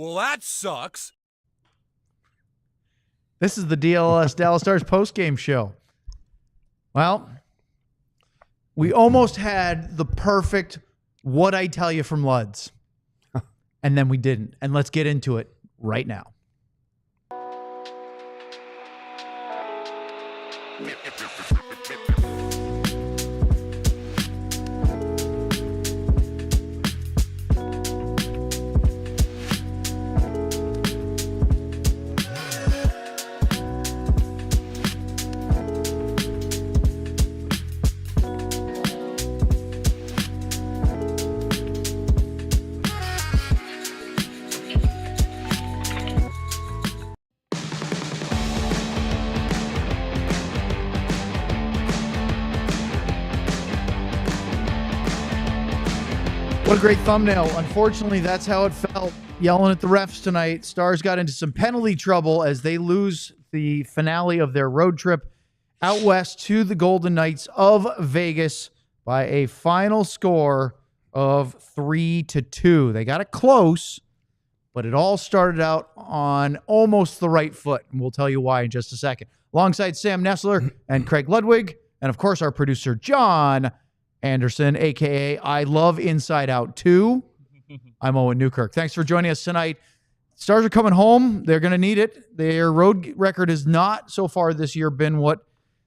Well, that sucks. This is the DLS Dallas Stars postgame show. Well, we almost had the perfect what I tell you from Luds. And then we didn't. And let's get into it right now. What a great thumbnail. Unfortunately, that's how it felt. Yelling at the refs tonight. Stars got into some penalty trouble as they lose the finale of their road trip out west to the Golden Knights of Vegas by a final score of 3-2. They got it close, but it all started out on almost the right foot, and we'll tell you why in just a second. Alongside Sam Nessler and Craig Ludwig, and of course our producer John Anderson, a.k.a. I Love Inside Out 2. I'm Owen Newkirk. Thanks for joining us tonight. Stars are coming home. They're going to need it. Their road record has not so far this year been what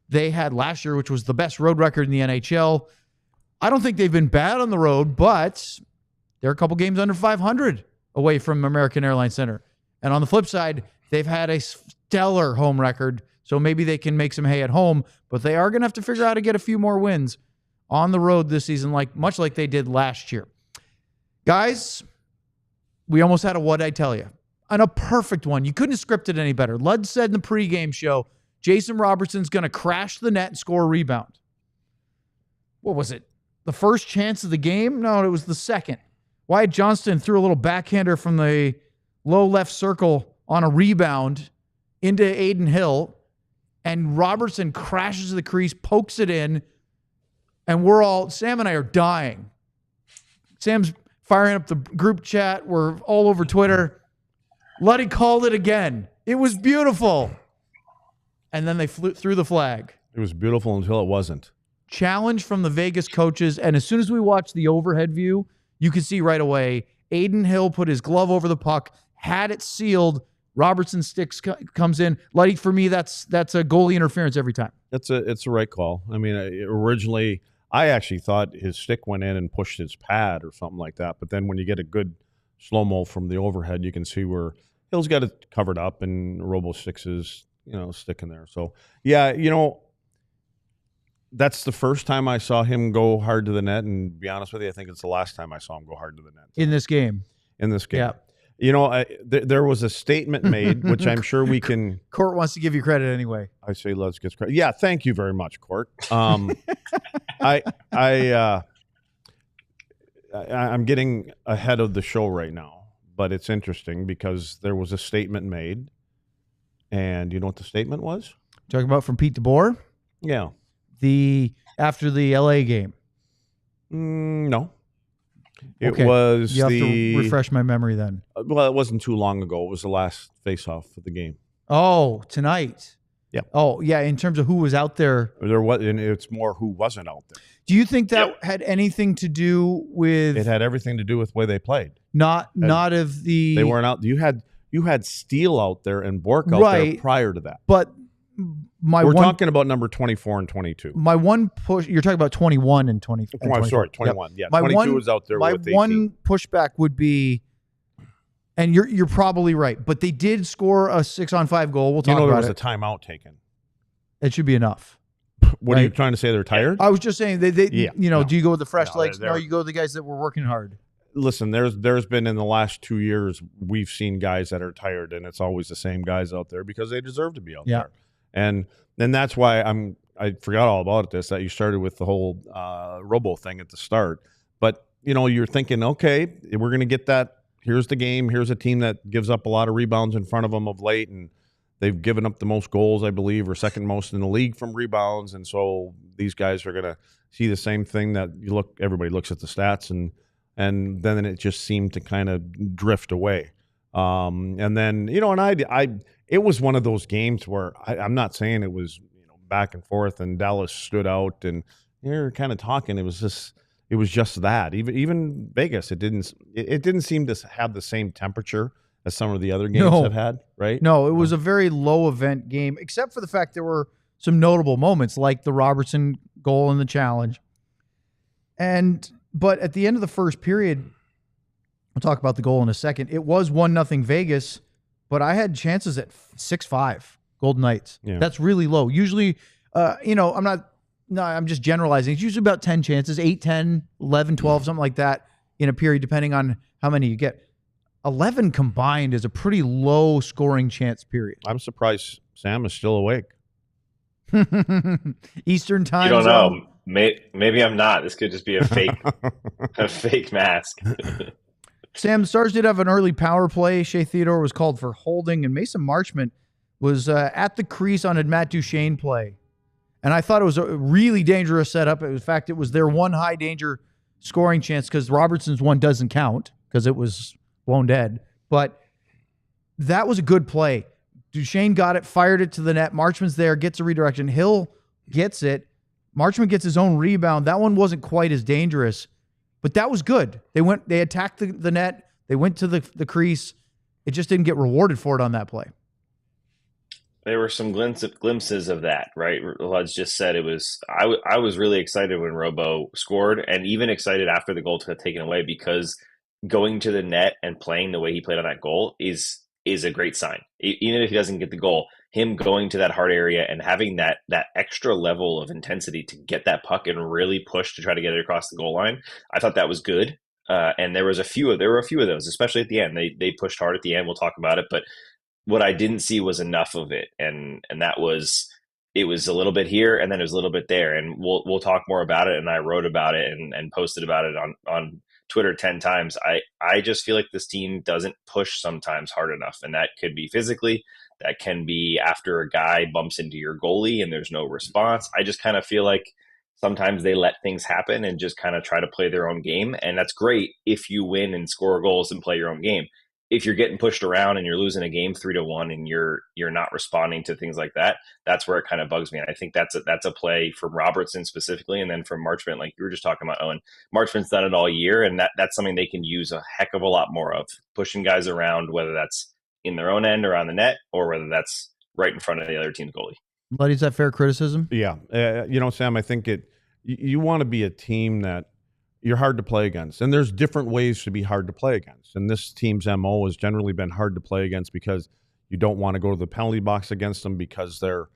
they had last year, which was the best road record in the NHL. I don't think they've been bad on the road, but they're a couple games under 500 away from American Airlines Center. And on the flip side, they've had a stellar home record, so maybe they can make some hay at home, but they are going to have to figure out how to get a few more wins on the road this season, much like they did last year. Guys, we almost had a what I tell you. And a perfect one. You couldn't have scripted any better. Lud said in the pregame show, Jason Robertson's going to crash the net and score a rebound. What was it? The first chance of the game? No, it was the second. Wyatt Johnston threw a little backhander from the low left circle on a rebound into Aiden Hill, and Robertson crashes the crease, pokes it in, and Sam and I are dying. Sam's firing up the group chat. We're all over Twitter. Luddy called it again. It was beautiful. And then they threw the flag. It was beautiful until it wasn't. Challenge from the Vegas coaches. And as soon as we watched the overhead view, you could see right away, Aiden Hill put his glove over the puck, had it sealed. Robertson sticks comes in. Luddy, for me, that's a goalie interference every time. It's a right call. I mean, originally, I actually thought his stick went in and pushed his pad or something like that. But then when you get a good slow-mo from the overhead, you can see where Hill's got it covered up and Robo sticks is, sticking there. So, yeah, that's the first time I saw him go hard to the net. And to be honest with you, I think it's the last time I saw him go hard to the net. In this game. Yeah. There was a statement made, which I'm sure we can. Court wants to give you credit anyway. I say let's get credit. Yeah, thank you very much, Court. I'm getting ahead of the show right now, but it's interesting because there was a statement made, and you know what the statement was? Talking about from Pete DeBoer? Yeah. After the LA game. No. It okay. was you have to refresh my memory then. Well, it wasn't too long ago. It was the last face-off for the game. Oh, tonight. Yeah. Oh, yeah. In terms of who was out there, and it's more who wasn't out there. Do you think that had anything to do with? It had everything to do with the way they played. Not of the. They weren't out. You had Steele out there and Bourque out there prior to that. But we're talking about number 24 and 22. My one push. You're talking about 21 and 20. Sorry, 21. Yep. Yeah, 22 was out there. My with 18. one pushback would be, and you're probably right, but they did score a 6-on-5 goal. We'll talk about it. There was a timeout taken. It should be enough. What are you trying to say? They're tired? I was just saying do you go with the fresh legs? No, you go with the guys that were working hard. Listen, there's been in the last 2 years we've seen guys that are tired, and it's always the same guys out there because they deserve to be out there. And then that's why I forgot all about this, that you started with the whole Robo thing at the start. But, you're thinking, okay, we're going to get that. Here's the game. Here's a team that gives up a lot of rebounds in front of them of late, and they've given up the most goals, I believe, or second most in the league from rebounds. And so these guys are going to see the same thing that everybody looks at the stats, and then it just seemed to kind of drift away. And then, and it was one of those games where I'm not saying it was, back and forth and Dallas stood out and you're kind of talking. It was just that even Vegas, it didn't seem to have the same temperature as some of the other games have had, right? No, it was a very low event game, except for the fact there were some notable moments like the Robertson goal in the challenge. But at the end of the first period, we'll talk about the goal in a second. It was 1-0 Vegas, but I had chances at 6-5 Golden Knights. Yeah. That's really low. Usually, I'm just generalizing. It's usually about 10 chances, 8, 10, 11, 12, something like that in a period, depending on how many you get. 11 combined is a pretty low scoring chance period. I'm surprised Sam is still awake. Eastern time. You don't zone. know. Maybe I'm not. This could just be a fake mask. Sam, the Stars did have an early power play. Shea Theodore was called for holding, and Mason Marchment was at the crease on a Matt Duchene play. And I thought it was a really dangerous setup. In fact, it was their one high danger scoring chance because Robertson's one doesn't count because it was blown dead. But that was a good play. Duchene got it, fired it to the net. Marchment's there, gets a redirection. Hill gets it. Marchment gets his own rebound. That one wasn't quite as dangerous, but that was good. They attacked the net. They went to the crease. It just didn't get rewarded for it on that play. There were some glimpses of that, right? Luds just said it was. I was really excited when Robo scored, and even excited after the goal got taken away because going to the net and playing the way he played on that goal is a great sign. Even if he doesn't get the goal, him going to that hard area and having that extra level of intensity to get that puck and really push to try to get it across the goal line, I thought that was good. And there were a few of those, especially at the end. They pushed hard at the end. We'll talk about it, but what I didn't see was enough of it, and that was it was a little bit here and then it was a little bit there, and we'll talk more about it. And I wrote about it and posted about it on Twitter 10 times. I just feel like this team doesn't push sometimes hard enough, and that could be physically, that can be after a guy bumps into your goalie and there's no response. I just kind of feel like sometimes they let things happen and just kind of try to play their own game, and that's great if you win and score goals and play your own game. If you're getting pushed around and you're losing a game 3-1 and you're not responding to things like that, that's where it kind of bugs me. And I think that's a play from Robertson specifically, and then from Marchment, like you were just talking about, Owen. Marchment's done it all year, and that's something they can use a heck of a lot more of, pushing guys around, whether that's in their own end or on the net, or whether that's right in front of the other team's goalie. Buddy, is that fair criticism? Yeah. Sam, I think you want to be a team that you're hard to play against. And there's different ways to be hard to play against. And this team's MO has generally been hard to play against because you don't want to go to the penalty box against them because they're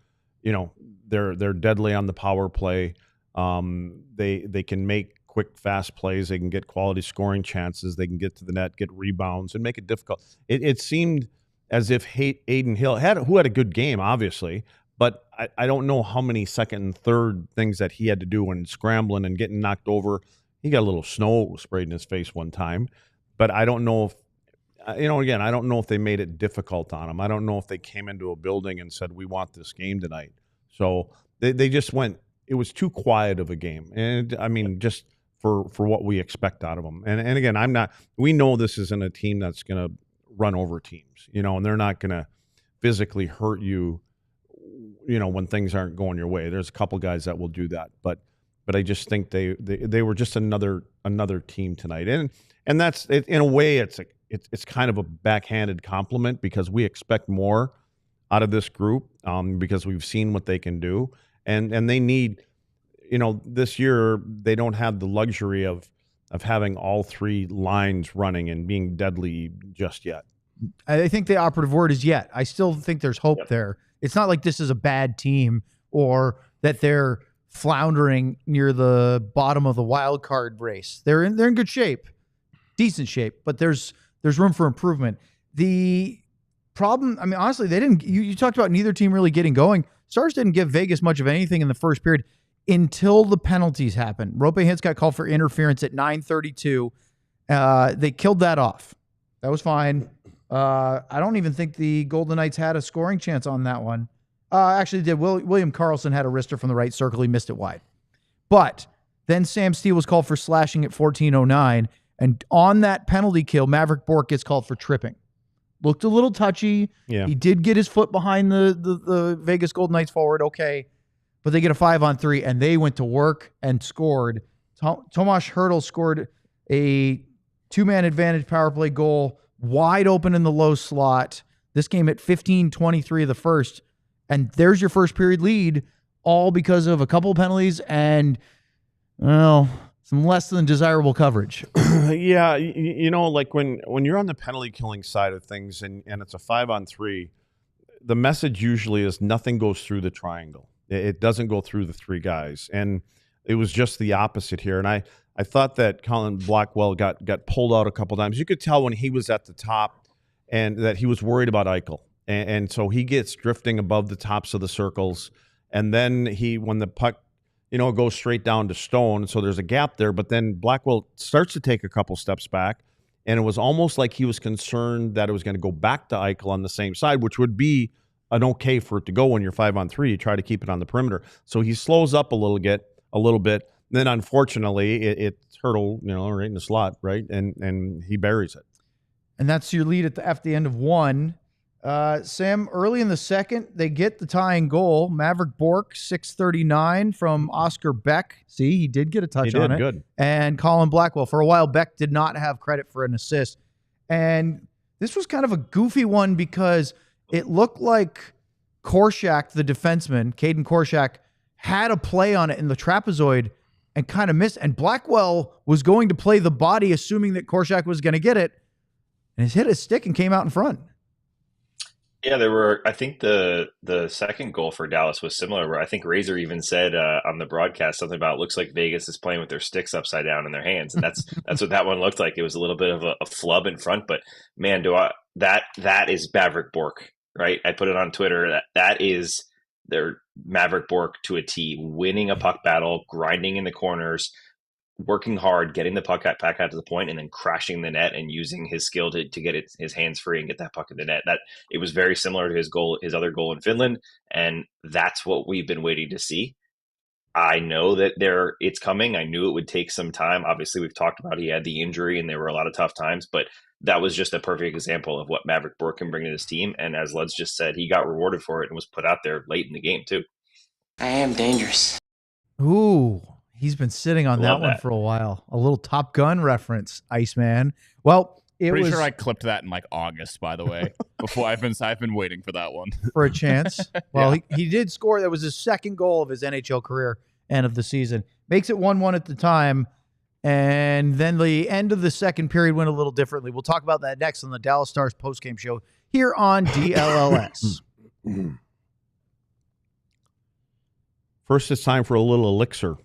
deadly on the power play. They can make quick, fast plays. They can get quality scoring chances. They can get to the net, get rebounds, and make it difficult. It seemed as if Adin Hill, who had a good game, obviously, but I don't know how many second and third things that he had to do when scrambling and getting knocked over. He got a little snow sprayed in his face one time, but I don't know if, again, I don't know if they made it difficult on him. I don't know if they came into a building and said, we want this game tonight. So they just went, it was too quiet of a game. And I mean, just for what we expect out of them. And again, we know this isn't a team that's going to run over teams, and they're not going to physically hurt you, when things aren't going your way. There's a couple guys that will do that, but I just think they were just another team tonight, and that's it, in a way it's kind of a backhanded compliment because we expect more out of this group because we've seen what they can do, and they need, this year they don't have the luxury of having all three lines running and being deadly just yet. I think the operative word is yet. I still think there's hope there. It's not like this is a bad team or that they're floundering near the bottom of the wild card race. They're in good shape, decent shape, but there's room for improvement. The problem, I mean, honestly, they didn't. You talked about neither team really getting going. Stars didn't give Vegas much of anything in the first period until the penalties happened. Rope Hintz got called for interference at 9:32. They killed that off. That was fine. I don't even think the Golden Knights had a scoring chance on that one. Actually did. William Karlsson had a wrister from the right circle. He missed it wide. But then Sam Steele was called for slashing at 14:09. And on that penalty kill, Mavrik Bourque gets called for tripping. looked a little touchy. Yeah. He did get his foot behind the Vegas Golden Knights forward, okay. But they get a 5-on-3, and they went to work and scored. Tomas Hertl scored a 2-man advantage power play goal, wide open in the low slot. This game at 15:23 of the first. And there's your first period lead, all because of a couple of penalties and, well, some less than desirable coverage. Yeah, like when you're on the penalty killing side of things and it's a 5-on-3, the message usually is nothing goes through the triangle. It doesn't go through the three guys. And it was just the opposite here. And I thought that Colin Blackwell got pulled out a couple times. You could tell when he was at the top and that he was worried about Eichel. And so he gets drifting above the tops of the circles. And then when the puck, goes straight down to Stone, so there's a gap there. But then Blackwell starts to take a couple steps back. And it was almost like he was concerned that it was going to go back to Eichel on the same side, which would be an okay for it to go when you're 5-on-3. You try to keep it on the perimeter. So he slows up a little bit. Then, unfortunately, it's Hertl, right in the slot, right? And he buries it. And that's your lead at the end of one. Sam, early in the second, they get the tying goal. Mavrik Bourque, 6:39 from Oscar Beck. See, he did get a touch on it. Good. And Colin Blackwell. For a while, Beck did not have credit for an assist. And this was kind of a goofy one because it looked like Korshak, the defenseman, Caden Korshak, had a play on it in the trapezoid and kind of missed. And Blackwell was going to play the body, assuming that Korshak was going to get it. And he hit his stick and came out in front. Yeah, there were. I think the second goal for Dallas was similar, where I think Razor even said on the broadcast something about, looks like Vegas is playing with their sticks upside down in their hands, and that's what that one looked like. It was a little bit of a flub in front, but man, that is Mavrik Bourque, right? I put it on Twitter. That is their Mavrik Bourque to a T, winning a puck battle, grinding in the corners, working hard, getting the puck back out to the point, and then crashing the net and using his skill to get his hands free and get that puck in the net. That it was very similar to his other goal in Finland, and that's what we've been waiting to see. I know that it's coming. I knew it would take some time. Obviously, we've talked about he had the injury and there were a lot of tough times, but that was just a perfect example of what Mavrik Bourque can bring to this team. And as Lutz just said, he got rewarded for it and was put out there late in the game too. I am dangerous. Ooh. He's been sitting on that one for a while. A little Top Gun reference, Iceman. Well, Pretty sure I clipped that in like August, by the way. Before I've been waiting for that one for a chance. Well, yeah. he did score. That was his second goal of his NHL career and of the season. Makes it 1-1 at the time, and then the end of the second period went a little differently. We'll talk about that next on the Dallas Stars postgame show here on DLLS. First, it's time for a little elixir.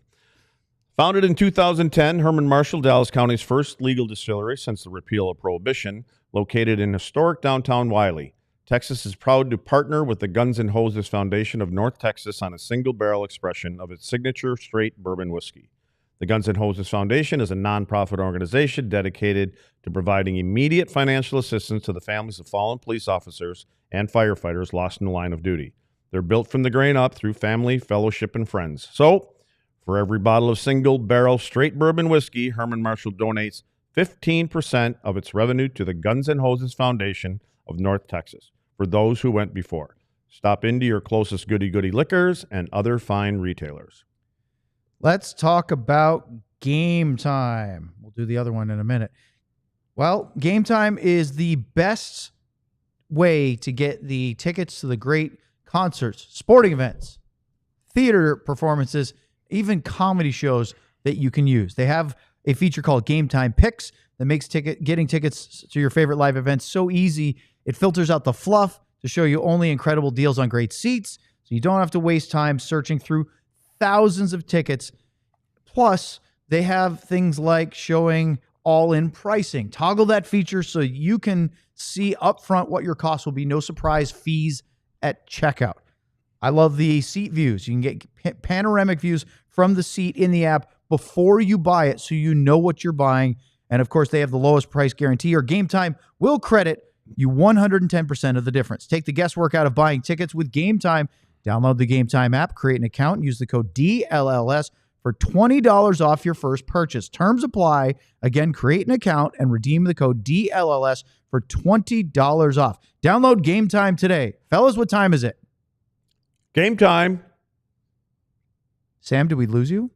Founded in 2010, Herman Marshall, Dallas County's first legal distillery since the repeal of Prohibition, located in historic downtown Wiley. Texas is proud to partner with the Guns N' Hoses Foundation of North Texas on a single-barrel expression of its signature straight bourbon whiskey. The Guns N' Hoses Foundation is a nonprofit organization dedicated to providing immediate financial assistance to the families of fallen police officers and firefighters lost in the line of duty. They're built from the grain up through family, fellowship, and friends. So, for every bottle of single-barrel straight bourbon whiskey, Herman Marshall donates 15% of its revenue to the Guns N' Hoses Foundation of North Texas for those who went before. Stop into your closest goody-goody liquors and other fine retailers. Let's talk about Game Time. We'll do the other one in a minute. Well, Game Time is the best way to get the tickets to the great concerts, sporting events, theater performances, even comedy shows that you can use. They have a feature called Game Time Picks that makes getting tickets to your favorite live events so easy. It filters out the fluff to show you only incredible deals on great seats, so you don't have to waste time searching through thousands of tickets. Plus, they have things like showing all-in pricing. Toggle that feature so you can see upfront what your costs will be. No surprise fees at checkout. I love the seat views. You can get panoramic views from the seat in the app before you buy it so you know what you're buying. And, of course, they have the lowest price guarantee, or Game Time will credit you 110% of the difference. Take the guesswork out of buying tickets with Game Time. Download the Game Time app, create an account, and use the code DLLS for $20 off your first purchase. Terms apply. Again, create an account and redeem the code DLLS for $20 off. Download Game Time today. Fellas, what time is it? Game time. Sam, did we lose you?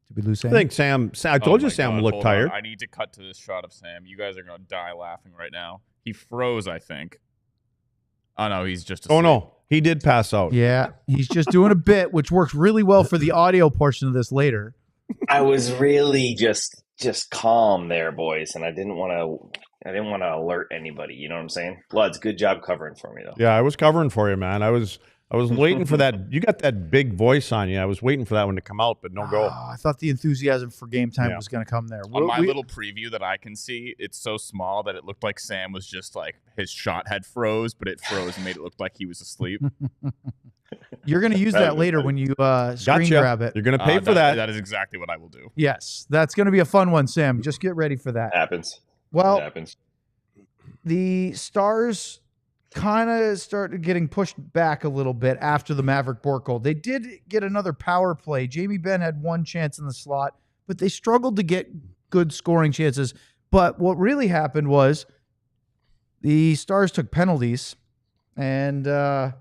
Did we lose Sam? I think Sam. I told you Sam looked tired. I need to cut to this shot of Sam. You guys are going to die laughing right now. He froze, I think. Oh, no, he's just asleep. Oh, no. He did pass out. Yeah, he's just doing a bit, which works really well for the audio portion of this later. I was really just calm there, boys, and I didn't want to alert anybody. You know what I'm saying? Bloods, good job covering for me, though. Yeah, I was covering for you, man. I was waiting for that. You got that big voice on you. I was waiting for that one to come out, but no go. I thought the enthusiasm for Game Time was going to come there. On my little preview that I can see, it's so small that it looked like Sam was just like his shot had froze, but it froze and made it look like he was asleep. You're going to use that later when you screen grab it. You're going to pay for that. That is exactly what I will do. Yes, that's going to be a fun one, Sam. Just get ready for that. Happens. Well, it happens. The Stars kind of started getting pushed back a little bit after the Mavrik Bourque goal. They did get another power play. Jamie Benn had one chance in the slot, but they struggled to get good scoring chances. But what really happened was the Stars took penalties, and they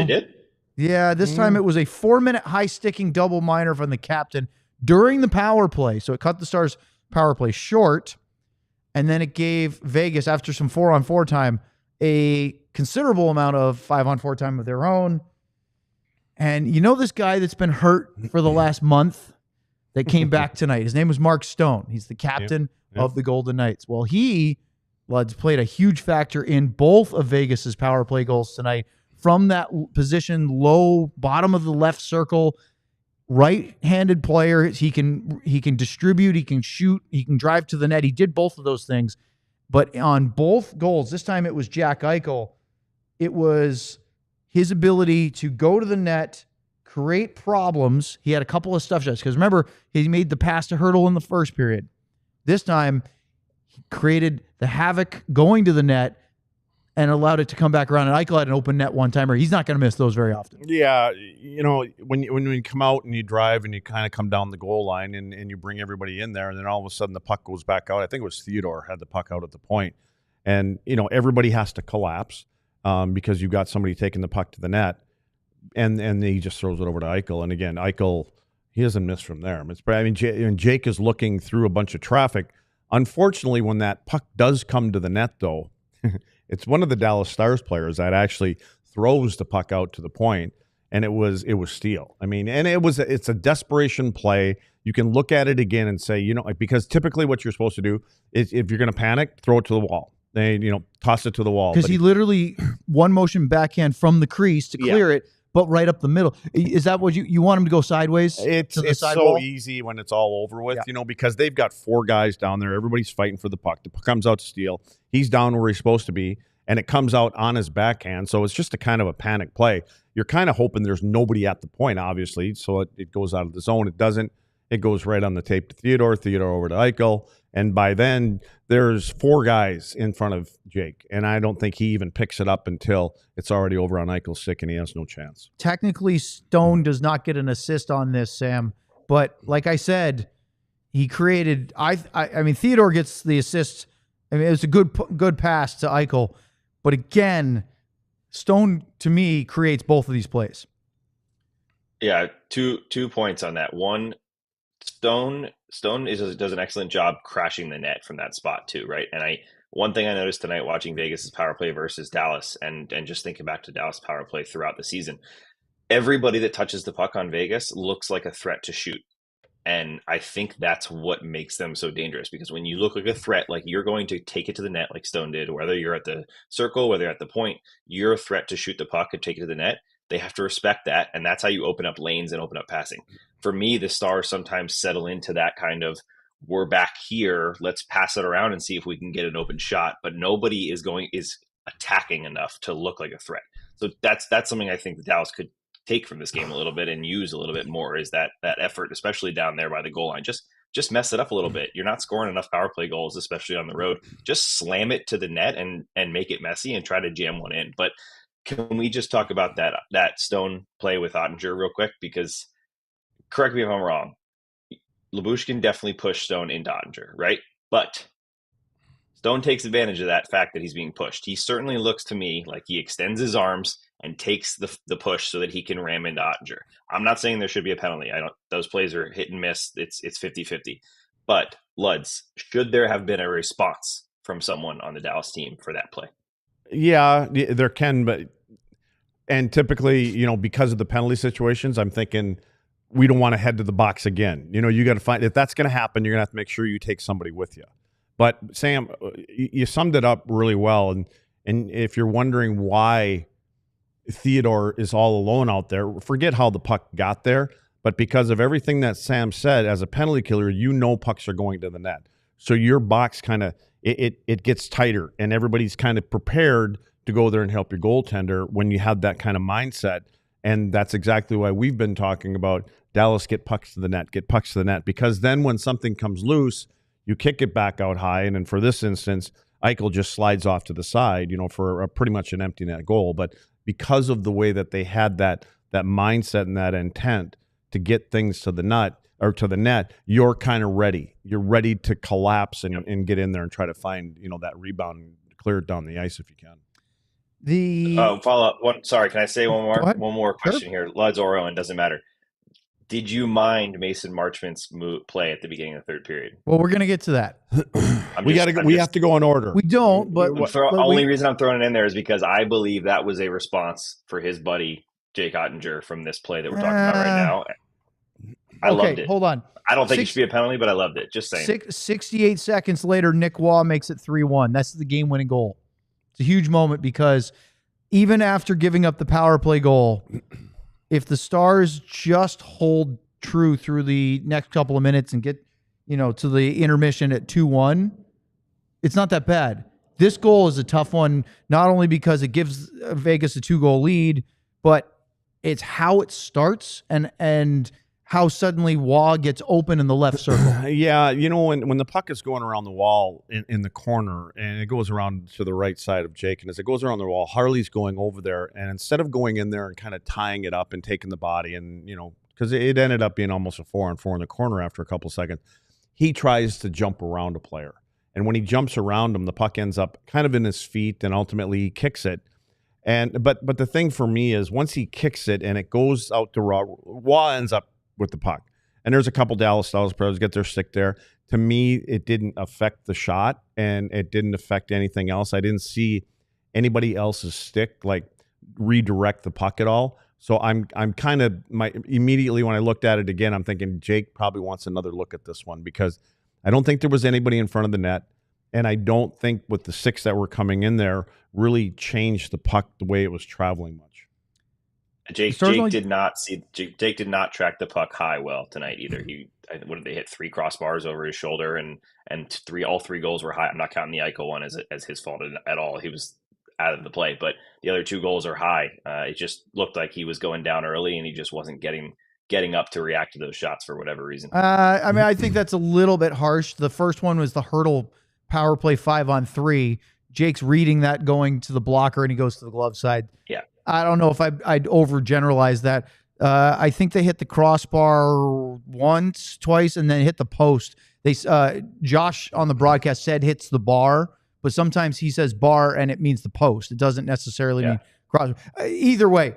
did. Yeah, this time it was a 4-minute high-sticking double minor from the captain during the power play. So it cut the Stars' power play short, and then it gave Vegas, after some 4-on-4 time, a considerable amount of 5-on-4 time of their own. And you know this guy that's been hurt for the last month that came back tonight? His name was Markstone. He's the captain of the Golden Knights. Well, Bloods, played a huge factor in both of Vegas's power play goals tonight. From that position, low, bottom of the left circle, right-handed player. He can distribute, he can shoot, he can drive to the net. He did both of those things. But on both goals, this time it was Jack Eichel. It was his ability to go to the net, create problems. He had a couple of stuff shots. Because remember, he made the pass to Hurdle in the first period. This time, he created the havoc going to the net and allowed it to come back around. And Eichel had an open net one-timer. He's not going to miss those very often. Yeah, you know, when you come out and you drive and you kind of come down the goal line and you bring everybody in there, and then all of a sudden the puck goes back out. I think it was Theodore had the puck out at the point. And, you know, everybody has to collapse because you've got somebody taking the puck to the net. And he just throws it over to Eichel. And, again, Eichel, he doesn't miss from there. Jake is looking through a bunch of traffic. Unfortunately, when that puck does come to the net, though, it's one of the Dallas Stars players that actually throws the puck out to the point, and it was Steele. I mean, and it's a desperation play. You can look at it again and say, you know, because typically what you're supposed to do is if you're going to panic, throw it to the wall. Toss it to the wall. Because he literally one motion backhand from the crease to clear it, but right up the middle. Is that what you want him to go sideways? It's so easy when it's all over with, because they've got 4 guys down there. Everybody's fighting for the puck. The puck comes out to Steele. He's down where he's supposed to be, and it comes out on his backhand. So it's just a kind of a panic play. You're kind of hoping there's nobody at the point, obviously, so it goes out of the zone. It doesn't. It goes right on the tape to Theodore over to Eichel, and by then there's 4 guys in front of Jake, and I don't think he even picks it up until it's already over on Eichel's stick, and he has no chance. Technically, Stone does not get an assist on this, Sam, but like I said, he created. I mean, Theodore gets the assist. I mean, it was a good pass to Eichel, but again, Stone to me creates both of these plays. Yeah, two points on that. One, Stone does an excellent job crashing the net from that spot too, right? And one thing I noticed tonight watching Vegas's power play versus Dallas, and just thinking back to Dallas power play throughout the season, everybody that touches the puck on Vegas looks like a threat to shoot. And I think that's what makes them so dangerous, because when you look like a threat, like you're going to take it to the net like Stone did, whether you're at the circle, whether you're at the point, you're a threat to shoot the puck and take it to the net. They have to respect that, and that's how you open up lanes and open up passing. For me, the Stars sometimes settle into that kind of, we're back here, let's pass it around and see if we can get an open shot, but nobody is attacking enough to look like a threat. So that's something I think the Dallas could take from this game a little bit and use a little bit more, is that effort, especially down there by the goal line. Just mess it up a little bit. You're not scoring enough power play goals, especially on the road. Just slam it to the net and make it messy and try to jam one in. But Can we just talk about that Stone play with Ottinger real quick? Because correct me if I'm wrong. Lyubushkin definitely pushed Stone into Ottinger, right? But Stone takes advantage of that fact that he's being pushed. He certainly looks to me like he extends his arms and takes the push so that he can ram into Ottinger. I'm not saying there should be a penalty. Those plays are hit and miss. It's 50-50. But Luds, should there have been a response from someone on the Dallas team for that play? Yeah, there can, and typically, because of the penalty situations, I'm thinking we don't want to head to the box again. You got to find, if that's going to happen, you're going to have to make sure you take somebody with you. But Sam, you summed it up really well. And if you're wondering why Theodore is all alone out there, forget how the puck got there. But because of everything that Sam said, as a penalty killer, pucks are going to the net. So your box kind of, it gets tighter, and everybody's kind of prepared to go there and help your goaltender when you have that kind of mindset. And that's exactly why we've been talking about Dallas get pucks to the net, because then when something comes loose, you kick it back out high. And then for this instance, Eichel just slides off to the side, for pretty much an empty net goal. But because of the way that they had that mindset and that intent to get things to the net, you're kind of ready. You're ready to collapse and get in there and try to find, that rebound and clear it down the ice if you can. Follow up. Sorry, can I say one more question here? Luds or Owen, doesn't matter. Did you mind Mason Marchment's play at the beginning of the third period? Well, we're gonna get to that. We have to go in order. We don't, but only reason I'm throwing it in there is because I believe that was a response for his buddy Jake Oettinger from this play that we're talking about right now. I loved it. Hold on. I don't think it should be a penalty, but I loved it. Just saying. 68 seconds later, Nick Waugh makes it 3-1. That's the game-winning goal. It's a huge moment because even after giving up the power play goal, if the Stars just hold true through the next couple of minutes and get, to the intermission at 2-1, it's not that bad. This goal is a tough one, not only because it gives Vegas a 2-goal lead, but it's how it starts and how suddenly Waugh gets open in the left circle. Yeah, when the puck is going around the wall in the corner and it goes around to the right side of Jake, and as it goes around the wall, Harley's going over there, and instead of going in there and kind of tying it up and taking the body and, because it ended up being almost a 4-on-4 in the corner after a couple seconds, he tries to jump around a player. And when he jumps around him, the puck ends up kind of in his feet, and ultimately he kicks it. But the thing for me is once he kicks it and it goes out to Waugh ends up with the puck. And there's a couple Dallas Stars players get their stick there. To me, it didn't affect the shot, and it didn't affect anything else. I didn't see anybody else's stick redirect the puck at all. So I'm kind of immediately when I looked at it again, I'm thinking Jake probably wants another look at this one, because I don't think there was anybody in front of the net, and I don't think with the 6 that were coming in there really changed the puck the way it was traveling much. Jake did not track the puck high well tonight either. What did they hit? 3 crossbars over his shoulder, and all three goals were high. I'm not counting the Eichel one as his fault at all. He was out of the play, but the other 2 goals are high. It just looked like he was going down early, and he just wasn't getting up to react to those shots for whatever reason. I think that's a little bit harsh. The first one was the hurdle power play 5-on-3. Jake's reading that going to the blocker, and he goes to the glove side. Yeah. I don't know if I'd overgeneralize that. I think they hit the crossbar once, twice, and then hit the post. Josh on the broadcast said hits the bar, but sometimes he says bar and it means the post. It doesn't necessarily mean cross. Either way.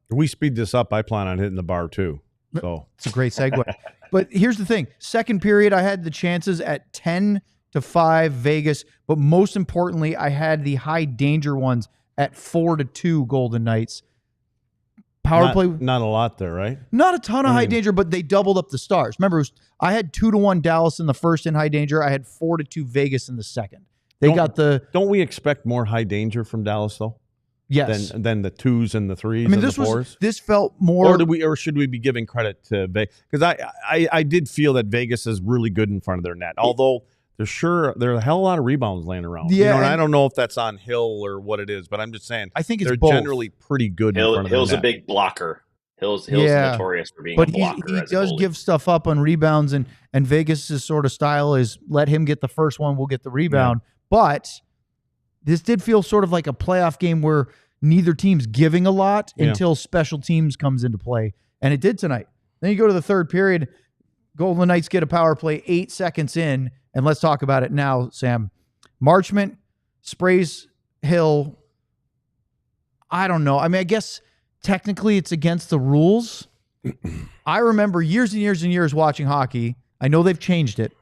We speed this up. I plan on hitting the bar too. So it's a great segue. But here's the thing. Second period, I had the chances at 10-5 Vegas, but most importantly, I had the high danger ones at 4-2 Golden Knights. Power play. Not a lot there, right? Not a ton of high danger, but they doubled up the Stars. Remember, I had 2-1 Dallas in the first in high danger. I had 4-2 Vegas in the second. Don't we expect more high danger from Dallas though? Yes. Than the 2s and the 3s and the 4s? This felt more. Or should we be giving credit to Vegas? Because I did feel that Vegas is really good in front of their net. Although there are a hell of a lot of rebounds laying around. Yeah, and I don't know if that's on Hill or what it is, but I'm just saying I think it's they're both. Generally pretty good in front of Hill's their a net. big blocker. Hill's notorious for being a blocker. But he does give stuff up on rebounds, and Vegas' sort of style is let him get the first one, we'll get the rebound. Yeah. But this did feel sort of like a playoff game where neither team's giving a lot until special teams comes into play. And it did tonight. Then you go to the third period, Golden Knights get a power play 8 seconds in, and let's talk about it now, Sam. Marchment sprays Hill. I don't know. I mean, I guess technically it's against the rules. I remember years and years and years watching hockey. I know they've changed it,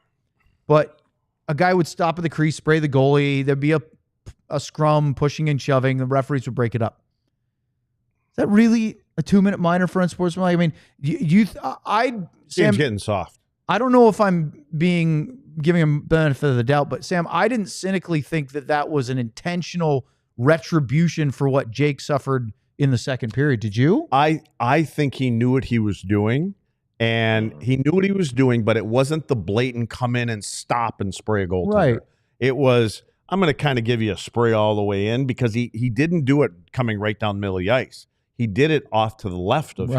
but a guy would stop at the crease, spray the goalie. There'd be a scrum, pushing and shoving. The referees would break it up. Is that really a 2-minute minor for unsportsmanlike? I mean, Sam's getting soft. I don't know if I'm giving him benefit of the doubt, but Sam, I didn't cynically think that was an intentional retribution for what Jake suffered in the second period. Did you? I think he knew what he was doing, and he knew what he was doing, but it wasn't the blatant come in and stop and spray a goaltender. Right. It was, I'm going to kind of give you a spray all the way in, because he didn't do it coming right down the middle of the ice. He did it off to the left of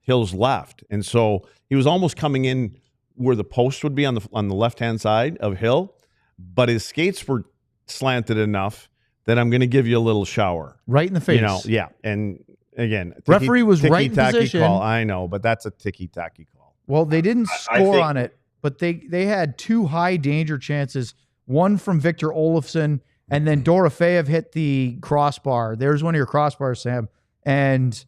Hill's left. And so he was almost coming in where the post would be on the left-hand side of Hill, but his skates were slanted enough that I'm going to give you a little shower. Right in the face. Yeah. And again, referee was right in position. Call. I know, but that's a ticky-tacky call. Well, they didn't score on it, but they had 2 high danger chances, one from Victor Olofsson, and then Dorofeyev hit the crossbar. There's one of your crossbars, Sam. And,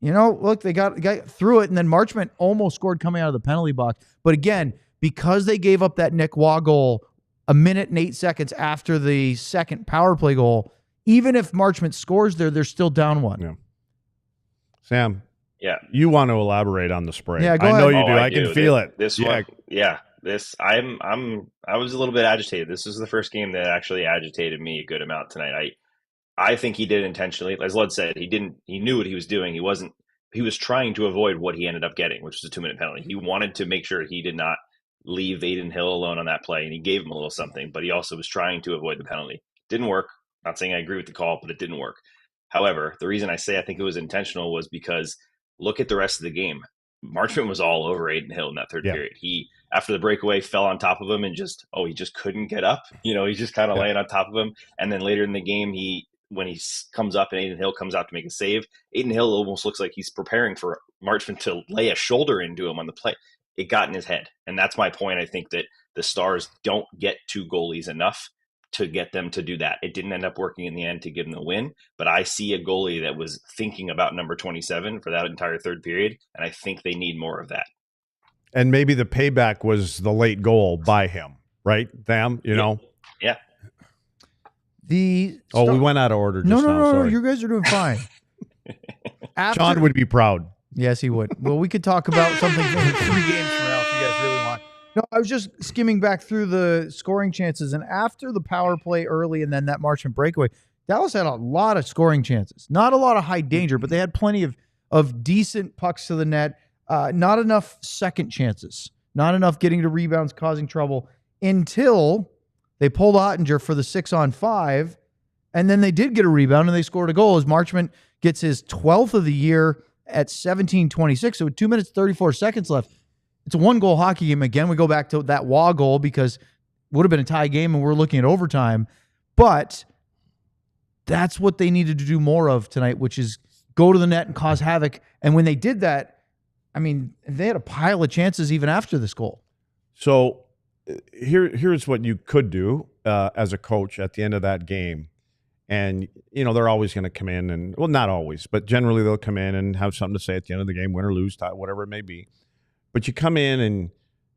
look, they got through it, and then Marchment almost scored coming out of the penalty box. But again, because they gave up that Nick Waugh goal 1 minute and 8 seconds after the second power play goal, even if Marchment scores there, they're still down 1. Yeah. Sam, yeah, you want to elaborate on the spray? Yeah, go I know ahead. you do. I can feel it. This one, I was a little bit agitated. This was the first game that actually agitated me a good amount tonight. I think he did it intentionally. As Lud said, he knew what he was doing. He was trying to avoid what he ended up getting, which was a 2-minute penalty. He wanted to make sure he did not leave Adin Hill alone on that play, and he gave him a little something, but he also was trying to avoid the penalty. Didn't work. Not saying I agree with the call, but it didn't work. However, the reason I say I think it was intentional was because look at the rest of the game. Marchment was all over Adin Hill in that third period. He, after the breakaway, fell on top of him and he just couldn't get up. He's just kind of laying on top of him. And then later in the game, when he comes up and Adin Hill comes out to make a save, Adin Hill almost looks like he's preparing for Marchment to lay a shoulder into him on the play. It got in his head. And that's my point. I think that the Stars don't get to goalies enough to get them to do that. It didn't end up working in the end to give them the win, but I see a goalie that was thinking about number 27 for that entire third period, and I think they need more of that. And maybe the payback was the late goal by him, right? Them, Yeah. We went out of order just now. No, sorry. you guys are doing fine. Sean would be proud. Yes, he would. Well, we could talk about something from 3 games from now if you guys really want. No, I was just skimming back through the scoring chances, and after the power play early and then that Marchment breakaway, Dallas had a lot of scoring chances. Not a lot of high danger, but they had plenty of decent pucks to the net. Not enough second chances. Not enough getting to rebounds, causing trouble, until they pulled Oettinger for the 6-on-5, and then they did get a rebound, and they scored a goal as Marchment gets his 12th of the year at 17:26. So with 2 minutes, 34 seconds left. It's a 1-goal hockey game. Again, we go back to that Waugh goal because it would have been a tie game and we're looking at overtime. But that's what they needed to do more of tonight, which is go to the net and cause havoc. And when they did that, I mean, they had a pile of chances even after this goal. So here's what you could do as a coach at the end of that game. And, they're always going to come in and, well, not always, but generally they'll come in and have something to say at the end of the game, win or lose, tie, whatever it may be. But you come in and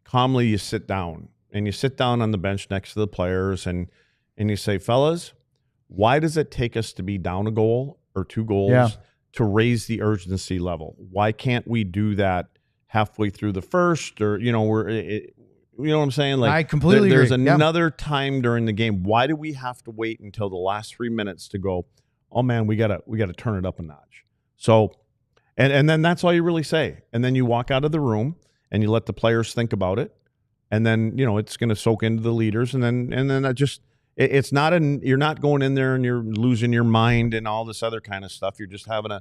calmly you sit down. And you sit down on the bench next to the players and you say, fellas, why does it take us to be down a goal or 2 goals to raise the urgency level? Why can't we do that halfway through the first? Or, you know what I'm saying? Like, I completely there's agree. another time during the game. Why do we have to wait until the last 3 minutes to go, oh man, we gotta turn it up a notch? So and then that's all you really say. And then you walk out of the room and you let the players think about it. And then, it's going to soak into the leaders. And then that just, it's not you're not going in there and you're losing your mind and all this other kind of stuff. You're just having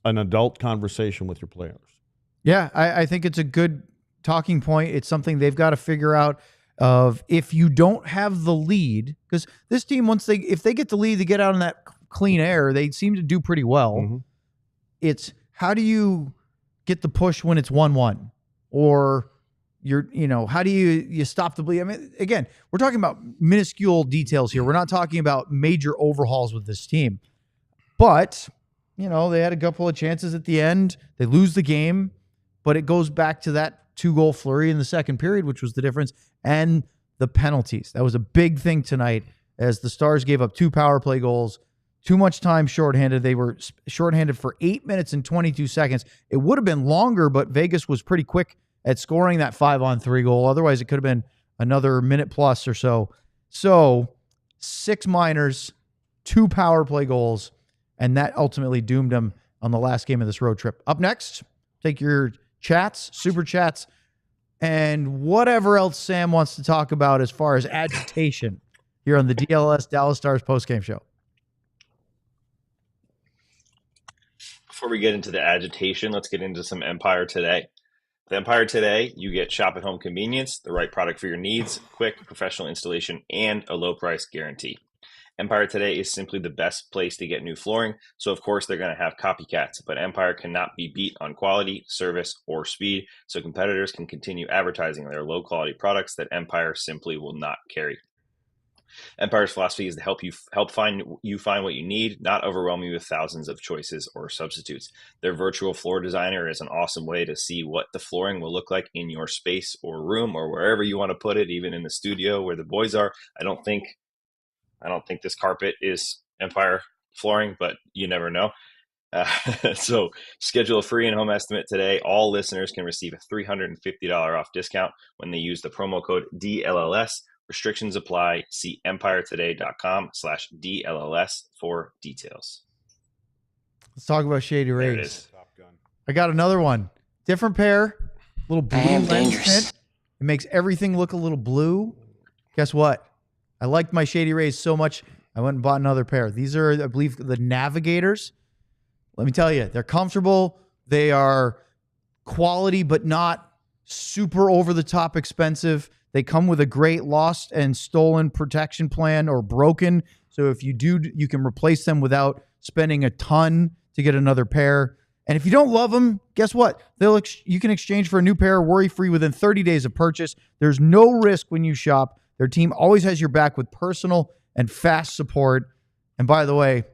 an adult conversation with your players. Yeah, I think it's a good talking point. It's something they've got to figure out of if you don't have the lead, because this team, if they get the lead, they get out in that clean air. They seem to do pretty well. Mm-hmm. It's how do you get the push when it's 1-1, or how do you stop the bleed? I mean, again, we're talking about minuscule details here. We're not talking about major overhauls with this team, but they had a couple of chances at the end. They lose the game, but it goes back to that 2-goal flurry in the second period, which was the difference, and the penalties. That was a big thing tonight as the Stars gave up 2 power play goals, too much time shorthanded. They were shorthanded for 8 minutes and 22 seconds. It would have been longer, but Vegas was pretty quick at scoring that 5-on-3 goal. Otherwise, it could have been another minute plus or so. So 6 minors, 2 power play goals, and that ultimately doomed them on the last game of this road trip. Up next, take your chats, super chats, and whatever else Sam wants to talk about as far as agitation here on the DLS Dallas Stars postgame show. Before we get into the agitation, let's get into some Empire Today. With Empire Today, you get shop-at-home convenience, the right product for your needs, quick professional installation, and a low price guarantee. Empire Today is simply the best place to get new flooring, so of course they're going to have copycats, but Empire cannot be beat on quality, service, or speed, so competitors can continue advertising their low-quality products that Empire simply will not carry. Empire's philosophy is to help find what you need, not overwhelm you with thousands of choices or substitutes. Their virtual floor designer is an awesome way to see what the flooring will look like in your space or room or wherever you want to put it, even in the studio where the boys are. I don't think this carpet is Empire flooring, but you never know. So schedule a free in-home estimate today. All listeners can receive a $350 off discount when they use the promo code DLLS. Restrictions apply. See empiretoday.com/DLLS for details. Let's talk about Shady Rays. I got another one. Different pair. Little blue lens tint. It makes everything look a little blue. Guess what? I liked my Shady Rays so much, I went and bought another pair. These are, I believe, the Navigators. Let me tell you, they're comfortable. They are quality, but not super over-the-top expensive. They come with a great lost and stolen protection plan or broken. So if you do, you can replace them without spending a ton to get another pair. And if you don't love them, guess what? You can exchange for a new pair worry-free within 30 days of purchase. There's no risk when you shop. Their team always has your back with personal and fast support. And by the way,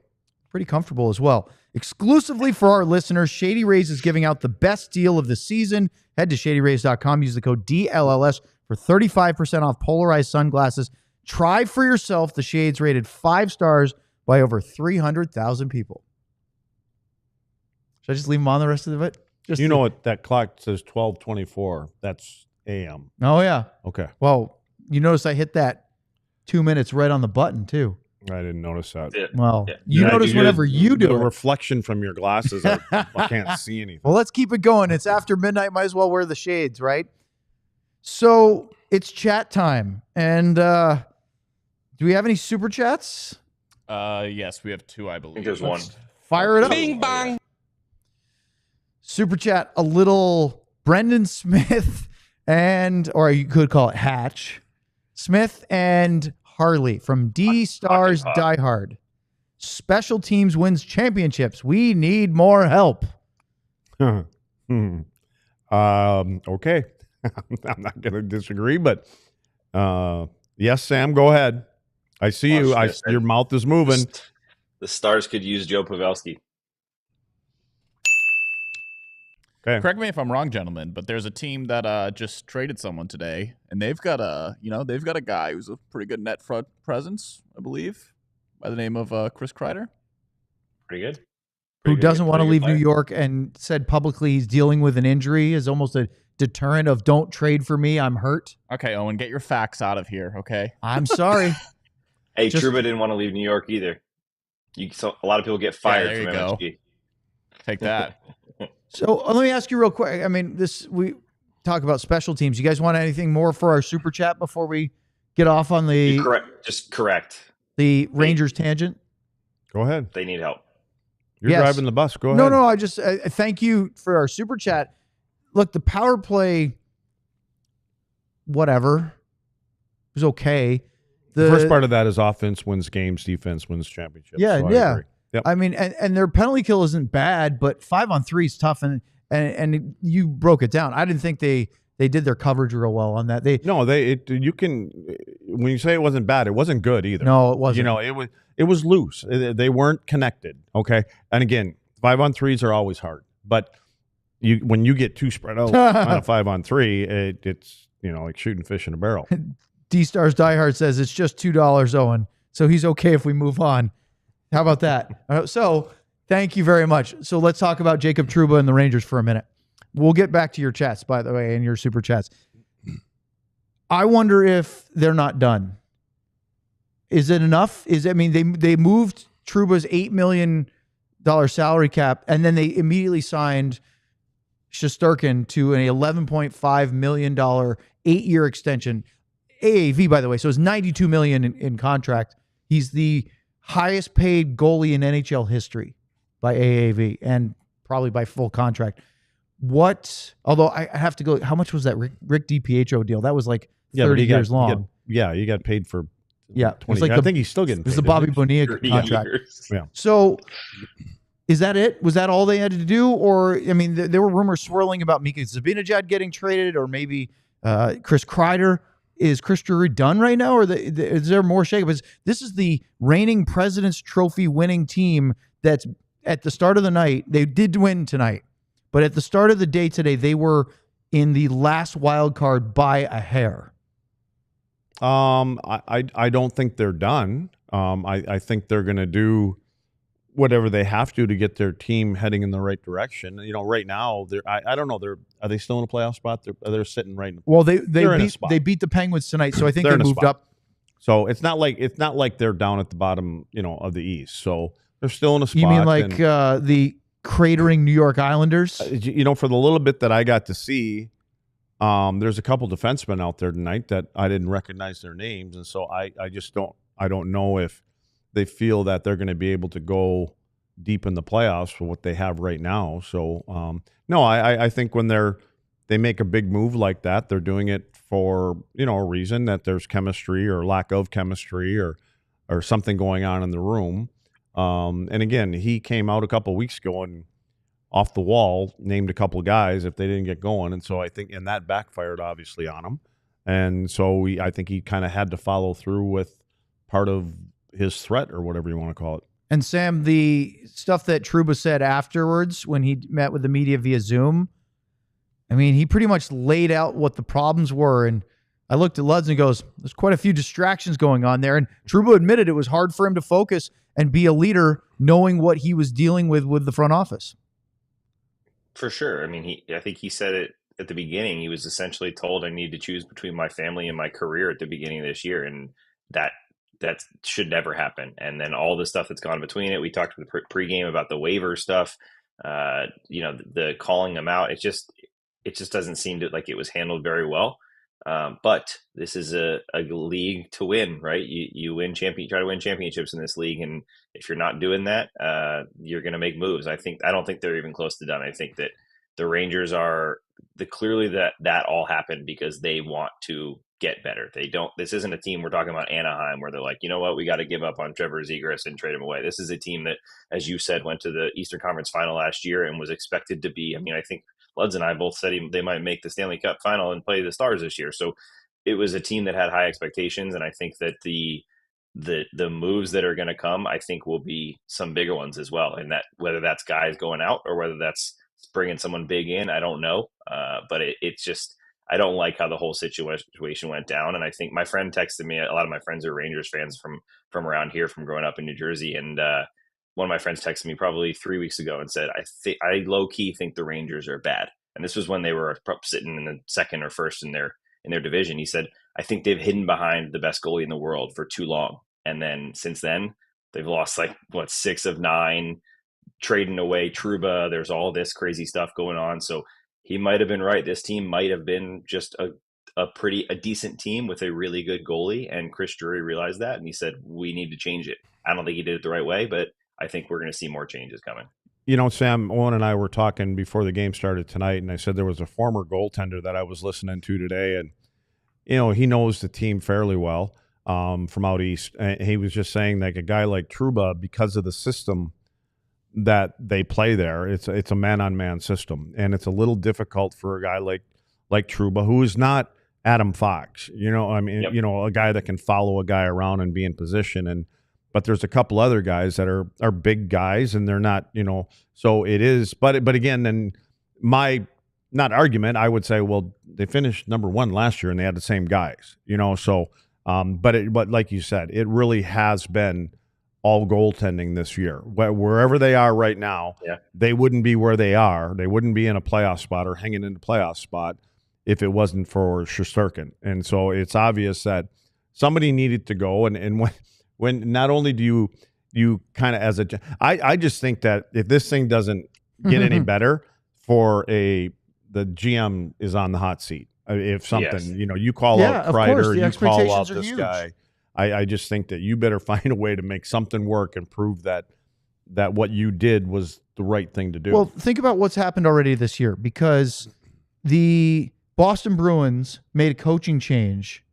pretty comfortable as well. Exclusively for our listeners, Shady Rays is giving out the best deal of the season. Head to shadyrays.com. Use the code DLLS for 35% off polarized sunglasses. Try for yourself the shades rated 5 stars by over 300,000 people. Should I just leave them on the rest of it? You know what? That clock says 12:24. That's AM. Oh, yeah. Okay. Well, you notice I hit that 2 minutes right on the button, too. I didn't notice that. Yeah. Well, you notice whenever you do the it. reflection from your glasses, I can't see anything. Well, let's keep it going. It's after midnight. Might as well wear the shades, right? So it's chat time. And do we have any super chats? Yes, we have 2, I believe. I think there's one. Fire it up. Bing bang. Super chat, a little Brendan Smith or you could call it Hatch. Smith and Harley from D Stars Die Hard. Special teams wins championships. We need more help. Okay. I'm not going to disagree, but yes, Sam, go ahead. I see you. Your mouth is moving. The Stars could use Joe Pavelski. Okay. Correct me if I'm wrong, gentlemen, but there's a team that just traded someone today, and they've got a guy who's a pretty good net front presence, I believe, by the name of Chris Kreider. Pretty good. Who doesn't want to leave New York and said publicly he's dealing with an injury, is almost a deterrent of don't trade for me, I'm hurt. Okay, Owen, get your facts out of here, okay? I'm sorry. Hey, Trouba didn't want to leave New York either. So a lot of people get fired from MSG. Take that. So let me ask you real quick. I mean, we talk about special teams. You guys want anything more for our super chat before we get off on the correct the Rangers tangent? Go ahead. They need help. You're driving the bus. Go ahead. No. I just thank you for our super chat. Look, the power play, whatever, was okay. The first part of that is offense wins games, defense wins championships. Yeah, so yeah. Yep. I mean, and their penalty kill isn't bad, but 5-on-3 is tough, and you broke it down. I didn't think they did their coverage real well on that. You can, when you say it wasn't bad, it wasn't good either. No, it wasn't. You know, it was loose. They weren't connected. Okay, and again, 5-on-3s are always hard, but when you get too spread out on a 5-on-3, it's like shooting fish in a barrel. D-Stars Diehard says it's just $2, Owen, so he's okay if we move on. How about that? So thank you very much. So let's talk about Jacob Trouba and the Rangers for a minute. We'll get back to your chats, by the way, and your super chats. I wonder if they're not done. Is it enough? They moved Trouba's $8 million salary cap, and then they immediately signed Shesterkin to an $11.5 million 8-year extension. AAV, by the way, so it's $92 million in contract. He's the highest paid goalie in NHL history by AAV, and probably by full contract. Although I have to go, how much was that Rick DiPietro deal? That was like 30 years long. You got paid for 20. Like I think he's still getting paid. It was the Bobby Bonilla contract. Yeah. So is that it? Was that all they had to do? Or, there were rumors swirling about Mika Zibanejad getting traded, or maybe Chris Kreider. Is Chris Drury done right now, or is there more shakeup? This is the reigning President's Trophy winning team that's at the start of the night. They did win tonight, but at the start of the day today, they were in the last wild card by a hair. I don't think they're done. I think they're going to do whatever they have to get their team heading in the right direction. Right now, I don't know. Are they still in a playoff spot? They're sitting right. Well, they beat the Penguins tonight, so I think they moved up. So it's not like they're down at the bottom, of the East. So they're still in a spot. You mean like the cratering New York Islanders? For the little bit that I got to see, there's a couple defensemen out there tonight that I didn't recognize their names, and so I don't know if they feel that they're going to be able to go deep in the playoffs for what they have right now. So, no, I think when they make a big move like that, they're doing it for, a reason, that there's chemistry or lack of chemistry or something going on in the room. And again, he came out a couple of weeks ago and off the wall named a couple of guys if they didn't get going. And so I think, and that backfired obviously on him. And so I think he kind of had to follow through with part of his threat, or whatever you want to call it. And Sam, the stuff that Trouba said afterwards when he met with the media via Zoom, he pretty much laid out what the problems were. And I looked at Luds and goes, there's quite a few distractions going on there. And Trouba admitted it was hard for him to focus and be a leader, knowing what he was dealing with the front office. For sure. I think he said it at the beginning. He was essentially told, I need to choose between my family and my career at the beginning of this year. And that should never happen. And then all the stuff that's gone between it. We talked in the pregame about the waiver stuff, the calling them out. It just doesn't seem like it was handled very well. But this is a league to win, right? You try to win championships in this league. And if you're not doing that, you're going to make moves. I don't think they're even close to done. I think that the Rangers are clearly that all happened because they want to get better. This isn't a team, we're talking about Anaheim, where they're like, you know what, we got to give up on Trevor Zegras and trade him away. This is a team that, as you said, went to the Eastern Conference final last year and was expected to be, I think Luds and I both said they might make the Stanley Cup final and play the Stars this year. So it was a team that had high expectations. And I think that the moves that are going to come, I think will be some bigger ones as well. And that, whether that's guys going out or whether that's bringing someone big in, I don't know. But it's just, I don't like how the whole situation went down. And I think my friend texted me, a lot of my friends are Rangers fans from around here, from growing up in New Jersey. And one of my friends texted me probably 3 weeks ago and said, I low key think the Rangers are bad. And this was when they were sitting in the second or first in their division. He said, I think they've hidden behind the best goalie in the world for too long. And then since then they've lost 6 of 9, trading away Trouba. There's all this crazy stuff going on. So he might have been right. This team might have been just a decent team with a really good goalie. And Chris Drury realized that. And he said, we need to change it. I don't think he did it the right way, but I think we're going to see more changes coming. Sam, Owen and I were talking before the game started tonight, and I said there was a former goaltender that I was listening to today. And, he knows the team fairly well from out east. And he was just saying, like, a guy like Trouba, because of the system that they play there. It's a man-on-man system, and it's a little difficult for a guy like Trouba, who is not Adam Fox. I mean, a guy that can follow a guy around and be in position. But there's a couple other guys that are big guys, and they're not. So it is. But again, then my not argument, I would say, well, they finished number 1 last year, and they had the same guys. So, but like you said, it really has been all goaltending this year. Wherever they are right now, they wouldn't be where they are. They wouldn't be in a playoff spot or hanging in the playoff spot if it wasn't for Shesterkin. And so it's obvious that somebody needed to go. And when not only do you kind of I just think that if this thing doesn't get any better the GM is on the hot seat. If something, you call out Kreider, you call out this guy. I just think that you better find a way to make something work and prove that what you did was the right thing to do. Well, think about what's happened already this year, because the Boston Bruins made a coaching change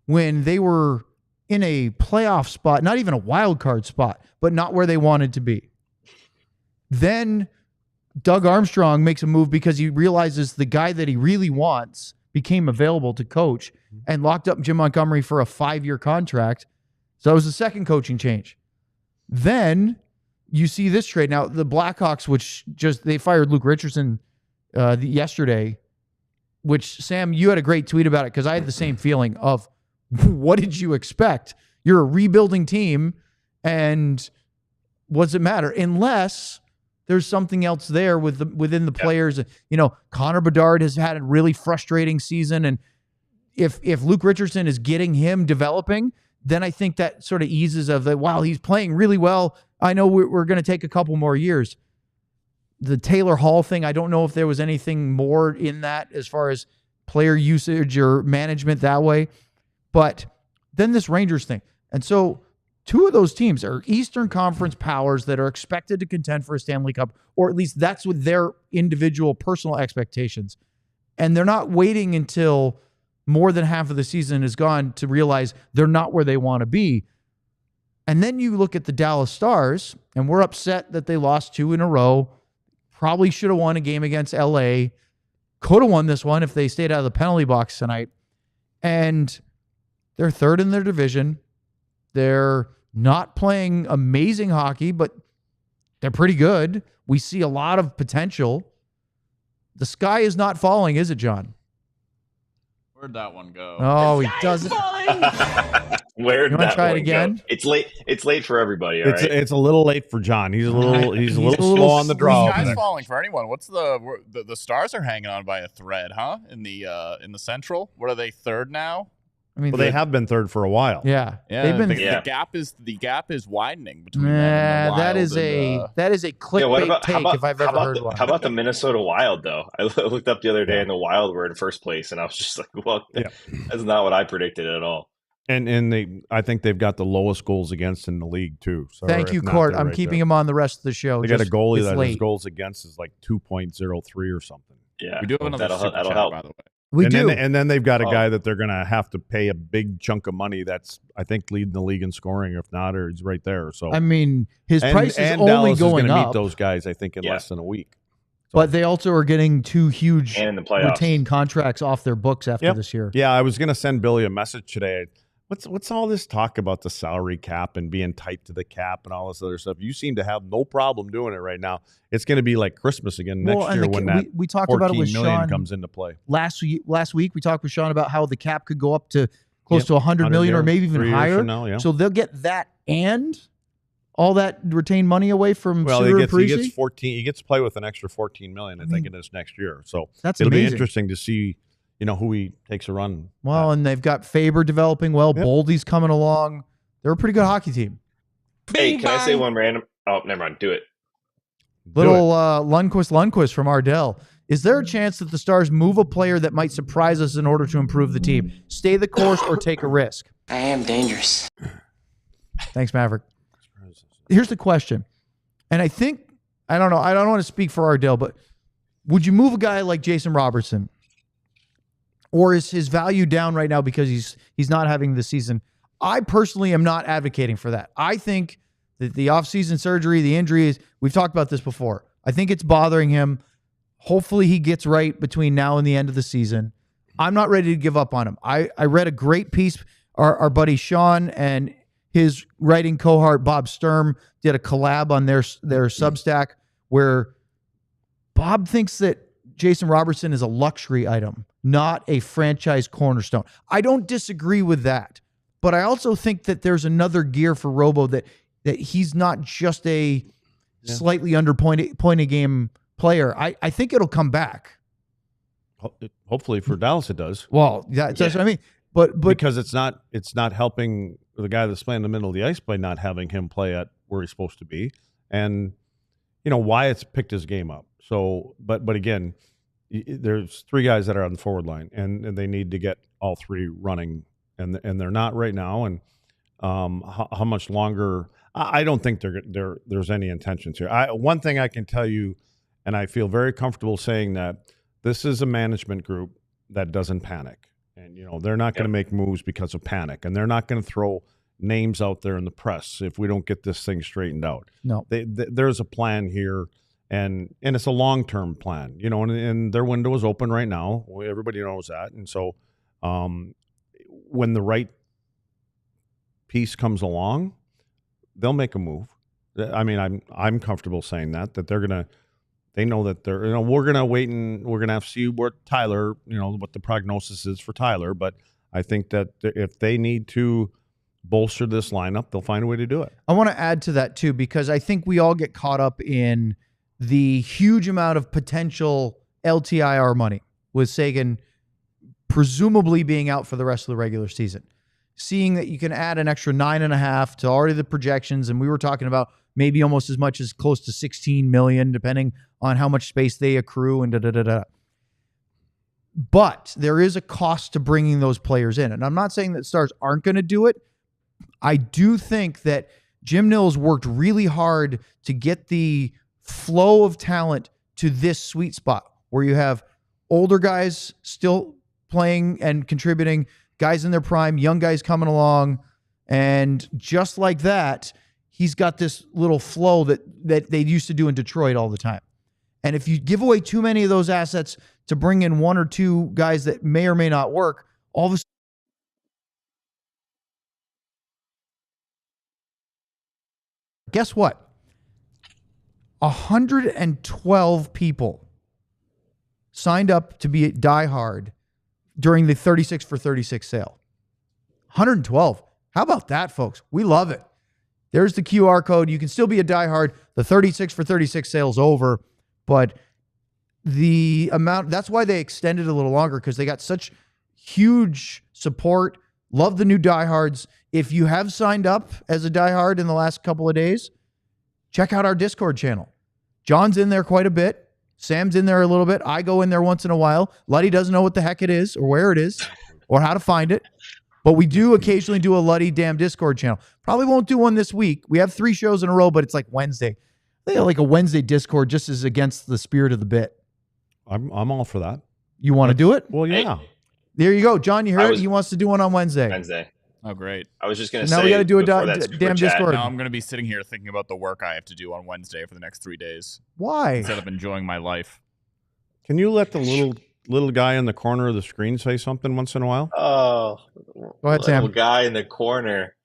when they were in a playoff spot, not even a wild card spot, but not where they wanted to be. Then Doug Armstrong makes a move because he realizes the guy that he really wants became available to coach and locked up Jim Montgomery for a 5-year contract. So that was the second coaching change. Then you see this trade. Now, the Blackhawks, they fired Luke Richardson yesterday, which, Sam, you had a great tweet about it, because I had the same feeling of, what did you expect? You're a rebuilding team, and what does it matter? Unless there's something else there within the players. Connor Bedard has had a really frustrating season, and if Luke Richardson is getting him developing, then I think that sort of eases of the, wow, he's playing really well. I know we're going to take a couple more years. The Taylor Hall thing, I don't know if there was anything more in that as far as player usage or management that way. But then this Rangers thing. And so 2 of those teams are Eastern Conference powers that are expected to contend for a Stanley Cup, or at least that's with their individual personal expectations. And they're not waiting until more than half of the season is gone to realize they're not where they want to be. And then you look at the Dallas Stars, and we're upset that they lost 2 in a row. Probably should have won a game against LA. Could have won this one if they stayed out of the penalty box tonight. And they're 3rd in their division. They're not playing amazing hockey, but they're pretty good. We see a lot of potential. The sky is not falling, is it, John? Where'd that one go? Oh, he doesn't. Where'd you want to try it again? Go? It's late. It's late for everybody. All right? It's a little late for John. He's a little slow on the draw. The sky's falling for anyone. What's the Stars are hanging on by a thread, huh? In the Central. What are they, 3rd now? I mean, they have been 3rd for a while. Yeah. They've been. The gap is widening between them and the Wild. That is a clickbait take if I've ever heard one. How about the Minnesota Wild, though? I looked up the other day, and the Wild were in first place, and I was just like, well, that's not what I predicted at all. And I think they've got the lowest goals against in the league too. So thank you, Court. I'm keeping him on the rest of the show. They got a goalie that his goals against is like 2.03 or something. Yeah, we do have another super chat, help. by the way. We do. And then they've got a guy that they're going to have to pay a big chunk of money. That's, I think, leading the league in scoring. If not, or he's right there. So I mean, his price is only Dallas going is up. Meet those guys, I think, in less than a week. So. But they also are getting 2 huge and in the playoffs, retained contracts off their books after this year. Yeah, I was going to send Billy a message today. What's all this talk about the salary cap and being tight to the cap and all this other stuff? You seem to have no problem doing it right now. It's going to be like Christmas again next year when that we talked about it with Sean comes into play. Last week we talked with Sean about how the cap could go up to close to 100 million or maybe even higher. Now, so they'll get that and all that retained money away from Suter and Parisi? He gets 14. He gets to play with an extra 14 million, I think, in this next year. So that's it'll amazing. Be interesting to see. Who he takes a run. Well, and they've got Faber developing well. Yep. Boldy's coming along. They're a pretty good hockey team. Hey, can I say one random? Oh, never mind. Do it. Little Lundqvist from Ardell. Is there a chance that the Stars move a player that might surprise us in order to improve the team? Stay the course or take a risk? I am dangerous. Thanks, Mavrik. Here's the question. And I don't know. I don't want to speak for Ardell, but would you move a guy like Jason Robertson? Or is his value down right now because he's not having the season? I personally am not advocating for that. I think The offseason surgery, the injuries, we've talked about this before. I think it's bothering him. Hopefully he gets right between now and the end of the season. I'm not ready to give up on him. I read a great piece. Our buddy Sean and his writing cohort, Bob Sturm, did a collab on their Substack where Bob thinks that Jason Robertson is a luxury item, not a franchise cornerstone. I don't disagree with that, but I also think that there's another gear for Robo that he's not just a slightly underpointed game player. I think it'll come back. Hopefully for Dallas it does. Well, that's what I mean. But because it's not helping the guy that's playing in the middle of the ice by not having him play at where he's supposed to be, and Wyatt's picked his game up. So, but again, there's 3 guys that are on the forward line, and they need to get all 3 running, and they're not right now. And how much longer? I don't think there's any intentions here. One thing I can tell you, and I feel very comfortable saying that this is a management group that doesn't panic, and they're not going to make moves because of panic, and they're not going to throw names out there in the press if we don't get this thing straightened out. No, there's a plan here. And it's a long-term plan, and their window is open right now. Everybody knows that. And so when the right piece comes along, they'll make a move. I mean, I'm comfortable saying that they know that they're, we're going to wait and we're going to have to see what Tyler, what the prognosis is for Tyler. But I think that if they need to bolster this lineup, they'll find a way to do it. I want to add to that too, because I think we all get caught up in the huge amount of potential LTIR money with Seguin presumably being out for the rest of the regular season. Seeing that you can add an extra 9.5 to already the projections, and we were talking about maybe almost as much as close to 16 million, depending on how much space they accrue and da-da-da-da. But there is a cost to bringing those players in. And I'm not saying that Stars aren't going to do it. I do think that Jim Nill's worked really hard to get the flow of talent to this sweet spot where you have older guys still playing and contributing, guys in their prime, young guys coming along. And just like that, he's got this little flow that they used to do in Detroit all the time. And if you give away too many of those assets to bring in 1 or 2 guys that may or may not work, all of a sudden, guess what? 112 people signed up to be diehard during the 36 for 36 sale. 112. How about that, folks? We love it. There's the QR code. You can still be a diehard. The 36 for 36 sale's over, but the amount, that's why they extended a little longer, because they got such huge support. Love the new diehards. If you have signed up as a diehard in the last couple of days, check out our Discord channel. John's in there quite a bit. Sam's in there a little bit. I go in there once in a while. Luddy doesn't know what the heck it is or where it is or how to find it. But we do occasionally do a Luddy damn Discord channel. Probably won't do one this week. We have 3 shows in a row, but it's like Wednesday. I think like a Wednesday Discord just is against the spirit of the bit. I'm all for that. You want to do it? Well, yeah. Hey. There you go. John, you heard it. He wants to do one on Wednesday. Oh, great. I was just going to So say. now we got to do a chat, damn Discord. Now I'm going to be sitting here thinking about the work I have to do on Wednesday for the next 3 days Why? instead of enjoying my life. Can you let the little guy in the corner of the screen say something once in a while? Oh, Go ahead, Sam. little guy in the corner.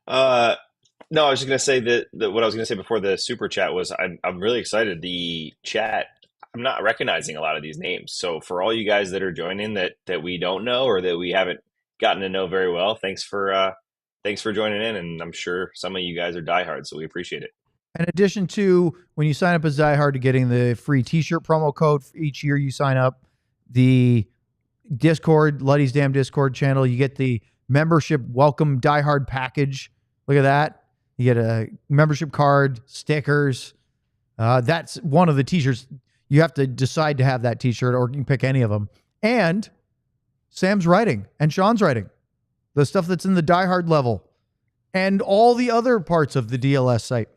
No, I was just going to say that what I was going to say before the super chat was I'm really excited. The chat, I'm not recognizing a lot of these names. So for all you guys that are joining that we don't know or that we haven't gotten to know very well, thanks for joining in. And I'm sure some of you guys are diehards, so we appreciate it. In addition to when you sign up as diehard to getting the free t-shirt promo code for each year you sign up, the Discord, Luddy's Damn Discord channel, you get the membership welcome diehard package. Look at that. You get a membership card, stickers. That's one of the t-shirts. You have to decide to have that t-shirt, or you can pick any of them. And Sam's writing and Sean's writing. The stuff that's in the diehard level. And all the other parts of the DLS site.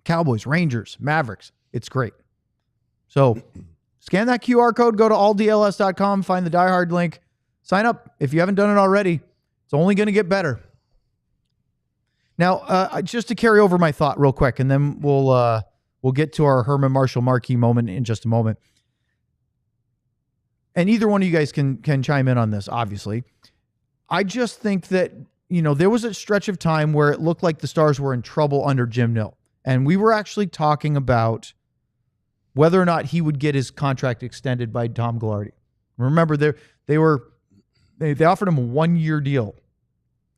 Cowboys, Rangers, Mavericks. It's great. So scan that QR code, go to alldls.com, find the diehard link, sign up if you haven't done it already. It's only going to get better. Now, just to carry over my thought real quick, and then we'll get to our Herman Marshall Marquee moment in just a moment. And either one of you guys can chime in on this, obviously. I just think that, there was a stretch of time where it looked like the Stars were in trouble under Jim Nill. And we were actually talking about whether or not he would get his contract extended by Tom Gaglardi. Remember, they offered him a 1-year deal.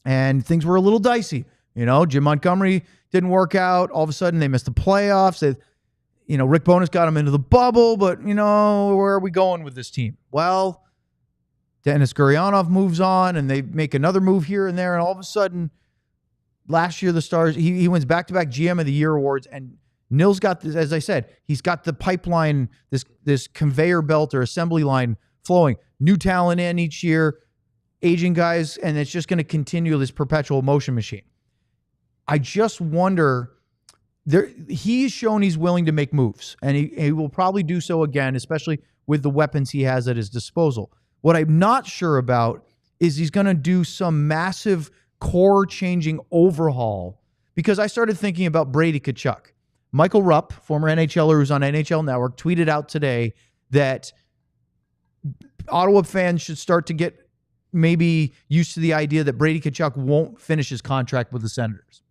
And things were a little dicey. Jim Montgomery didn't work out. All of a sudden, they missed the playoffs. Rick Bowness got him into the bubble, but, where are we going with this team? Well, Denis Gurianov moves on, and they make another move here and there, and all of a sudden, last year, the Stars, he wins back-to-back GM of the Year awards, and Nill's got this, as I said, he's got the pipeline, this conveyor belt or assembly line flowing. New talent in each year, aging guys, and it's just going to continue this perpetual motion machine. I just wonder... He's shown he's willing to make moves, and he will probably do so again, especially with the weapons he has at his disposal. What I'm not sure about is he's going to do some massive core-changing overhaul, because I started thinking about Brady Tkachuk. Michael Rupp, former NHLer who's on NHL Network, tweeted out today that Ottawa fans should start to get maybe used to the idea that Brady Tkachuk won't finish his contract with the Senators.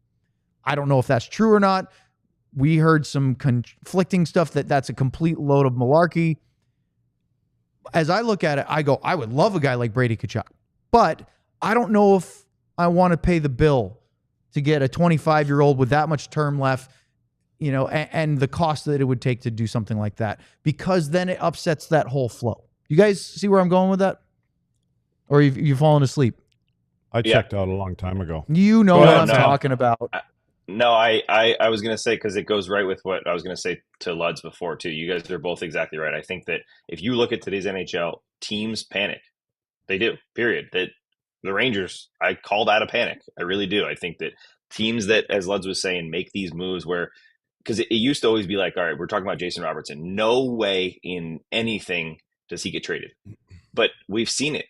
I don't know if that's true or not. We heard some conflicting stuff that's a complete load of malarkey. As I look at it, I go, I would love a guy like Brady Tkachuk, but I don't know if I want to pay the bill to get a 25-year-old with that much term left, and the cost that it would take to do something like that, because then it upsets that whole flow. You guys see where I'm going with that? Or you've fallen asleep? I checked out a long time ago. You know what I'm talking about. No, I was going to say, because it goes right with what I was going to say to Luds before, too. You guys are both exactly right. I think that if you look at today's NHL, teams panic. They do, period. That the Rangers, I call that a panic. I really do. I think that teams that, as Luds was saying, make these moves where, because it used to always be like, all right, we're talking about Jason Robertson. No way in anything does he get traded. But we've seen it.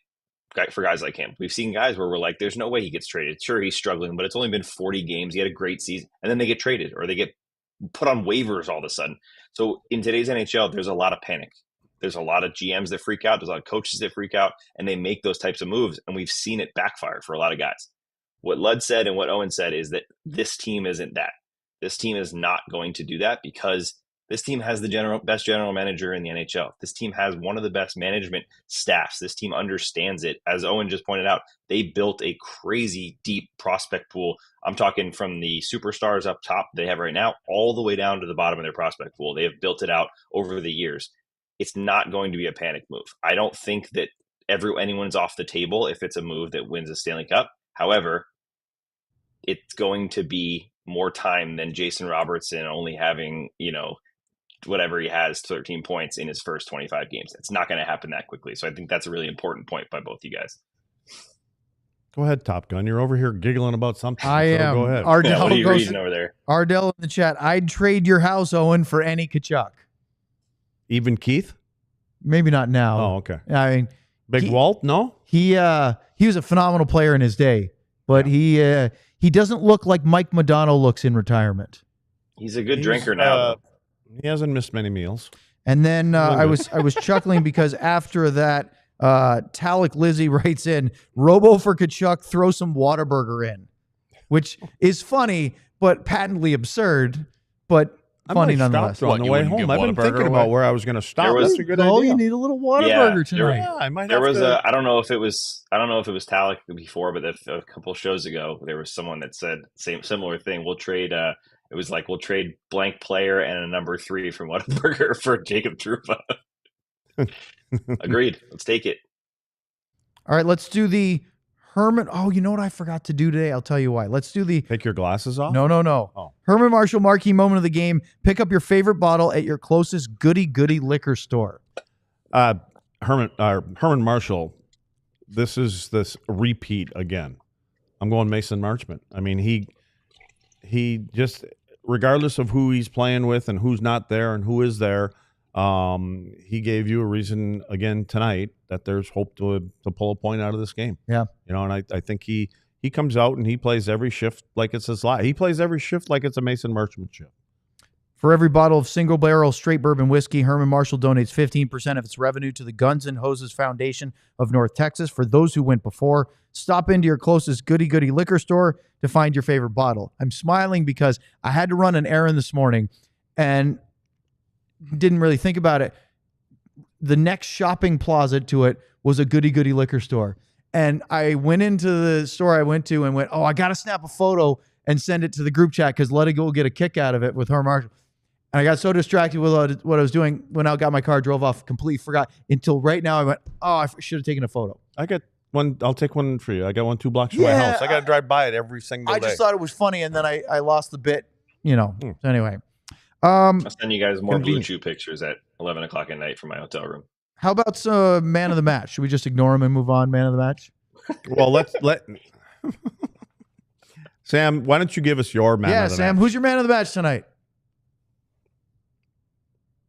For guys like him, we've seen guys where we're like, there's no way he gets traded. Sure, he's struggling, but it's only been 40 games. He had a great season, and then they get traded or they get put on waivers all of a sudden. So in today's NHL, there's a lot of panic. There's a lot of GMs that freak out. There's a lot of coaches that freak out, and they make those types of moves, and we've seen it backfire for a lot of guys. What Lud said and what Owen said is that this team isn't that. This team is not going to do that, because this team has the best general manager in the NHL. This team has one of the best management staffs. This team understands it. As Owen just pointed out, they built a crazy deep prospect pool. I'm talking from the superstars up top they have right now all the way down to the bottom of their prospect pool. They have built it out over the years. It's not going to be a panic move. I don't think that anyone's off the table if it's a move that wins a Stanley Cup. However, it's going to be more time than Jason Robertson only having, whatever he has, 13 points in his first 25 games. It's not going to happen that quickly. So I think that's a really important point by both you guys. Go ahead, Top Gun. You're over here giggling about something. I am. Go ahead. Ardell what are you reading over there? Ardell in the chat. I'd trade your house, Owen, for any Tkachuk. Even Keith? Maybe not now. Oh, okay. I mean, Big Walt? No? He was a phenomenal player in his day, but he doesn't look like Mike Modano looks in retirement. He's a good drinker now. He hasn't missed many meals. And then I was chuckling because after that, Talik Lizzie writes in, Robo for Tkachuk, throw some Whataburger in, which is funny, but patently absurd, but funny nonetheless. On the way home, I've been thinking about where I was going to stop. That's a good idea. You need a little Whataburger tonight. Yeah, I might there have was to... I don't know if it was Talik before, but a couple shows ago, there was someone that said similar thing. We'll trade. It was like, we'll trade blank player and a number 3 from Whataburger for Jacob Trouba. Agreed. Let's take it. All right, let's do the Herman. Oh, you know what I forgot to do today? I'll tell you why. Let's do the... Take your glasses off? No. Oh. Herman Marshall Marquee moment of the game. Pick up your favorite bottle at your closest goody liquor store. Herman Marshall, this is this repeat again. I'm going Mason Marchment. I mean, he just, regardless of who he's playing with and who's not there and who is there, he gave you a reason again tonight that there's hope to pull a point out of this game. Yeah. And I think he he comes out and he plays every shift like it's his life. He plays every shift like it's a Mason Marchment shift. For every bottle of single barrel straight bourbon whiskey, Herman Marshall donates 15% of its revenue to the Guns and Hoses Foundation of North Texas. For those who went before, stop into your closest goody liquor store to find your favorite bottle. I'm smiling because I had to run an errand this morning and didn't really think about it. The next shopping plaza to it was a goody liquor store. And I went into the store I went to and went, I got to snap a photo and send it to the group chat because Letty will get a kick out of it with Herman Marshall. And I got so distracted with what I was doing when I got my car, drove off, completely forgot until right now. I went, I should have taken a photo. I got one. I'll take one for you. I got one 2 blocks from my house. I got to drive by it every single day. I just thought it was funny, and then I lost the bit, So anyway. I'll send you guys more Blue Chew pictures at 11 o'clock at night from my hotel room. How about man of the match? Should we just ignore him and move on, man of the match? Well, let Sam, why don't you give us your man of the match? Yeah, Sam, who's your man of the match tonight?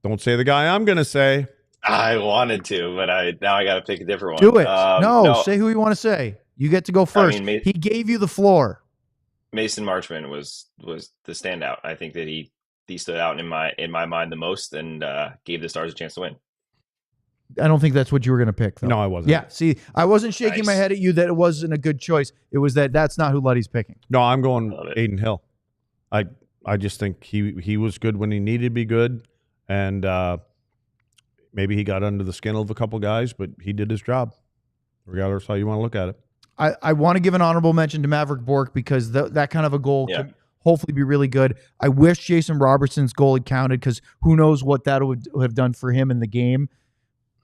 Don't say the guy I'm going to say. I wanted to, but now I got to pick a different one. Do it. No, say who you want to say. You get to go first. He gave you the floor. Mason Marchment was the standout. I think that he stood out in my mind the most and gave the Stars a chance to win. I don't think that's what you were going to pick, though. No, I wasn't. Yeah, see, I wasn't shaking my head at you that it wasn't a good choice. It was that's not who Luddy's picking. No, I'm going Aiden Hill. I just think he was good when he needed to be good. And maybe he got under the skin of a couple guys, but he did his job, regardless how you want to look at it. I want to give an honorable mention to Mavrik Bourque because that kind of a goal could hopefully be really good. I wish Jason Robertson's goal had counted because who knows what that would have done for him in the game.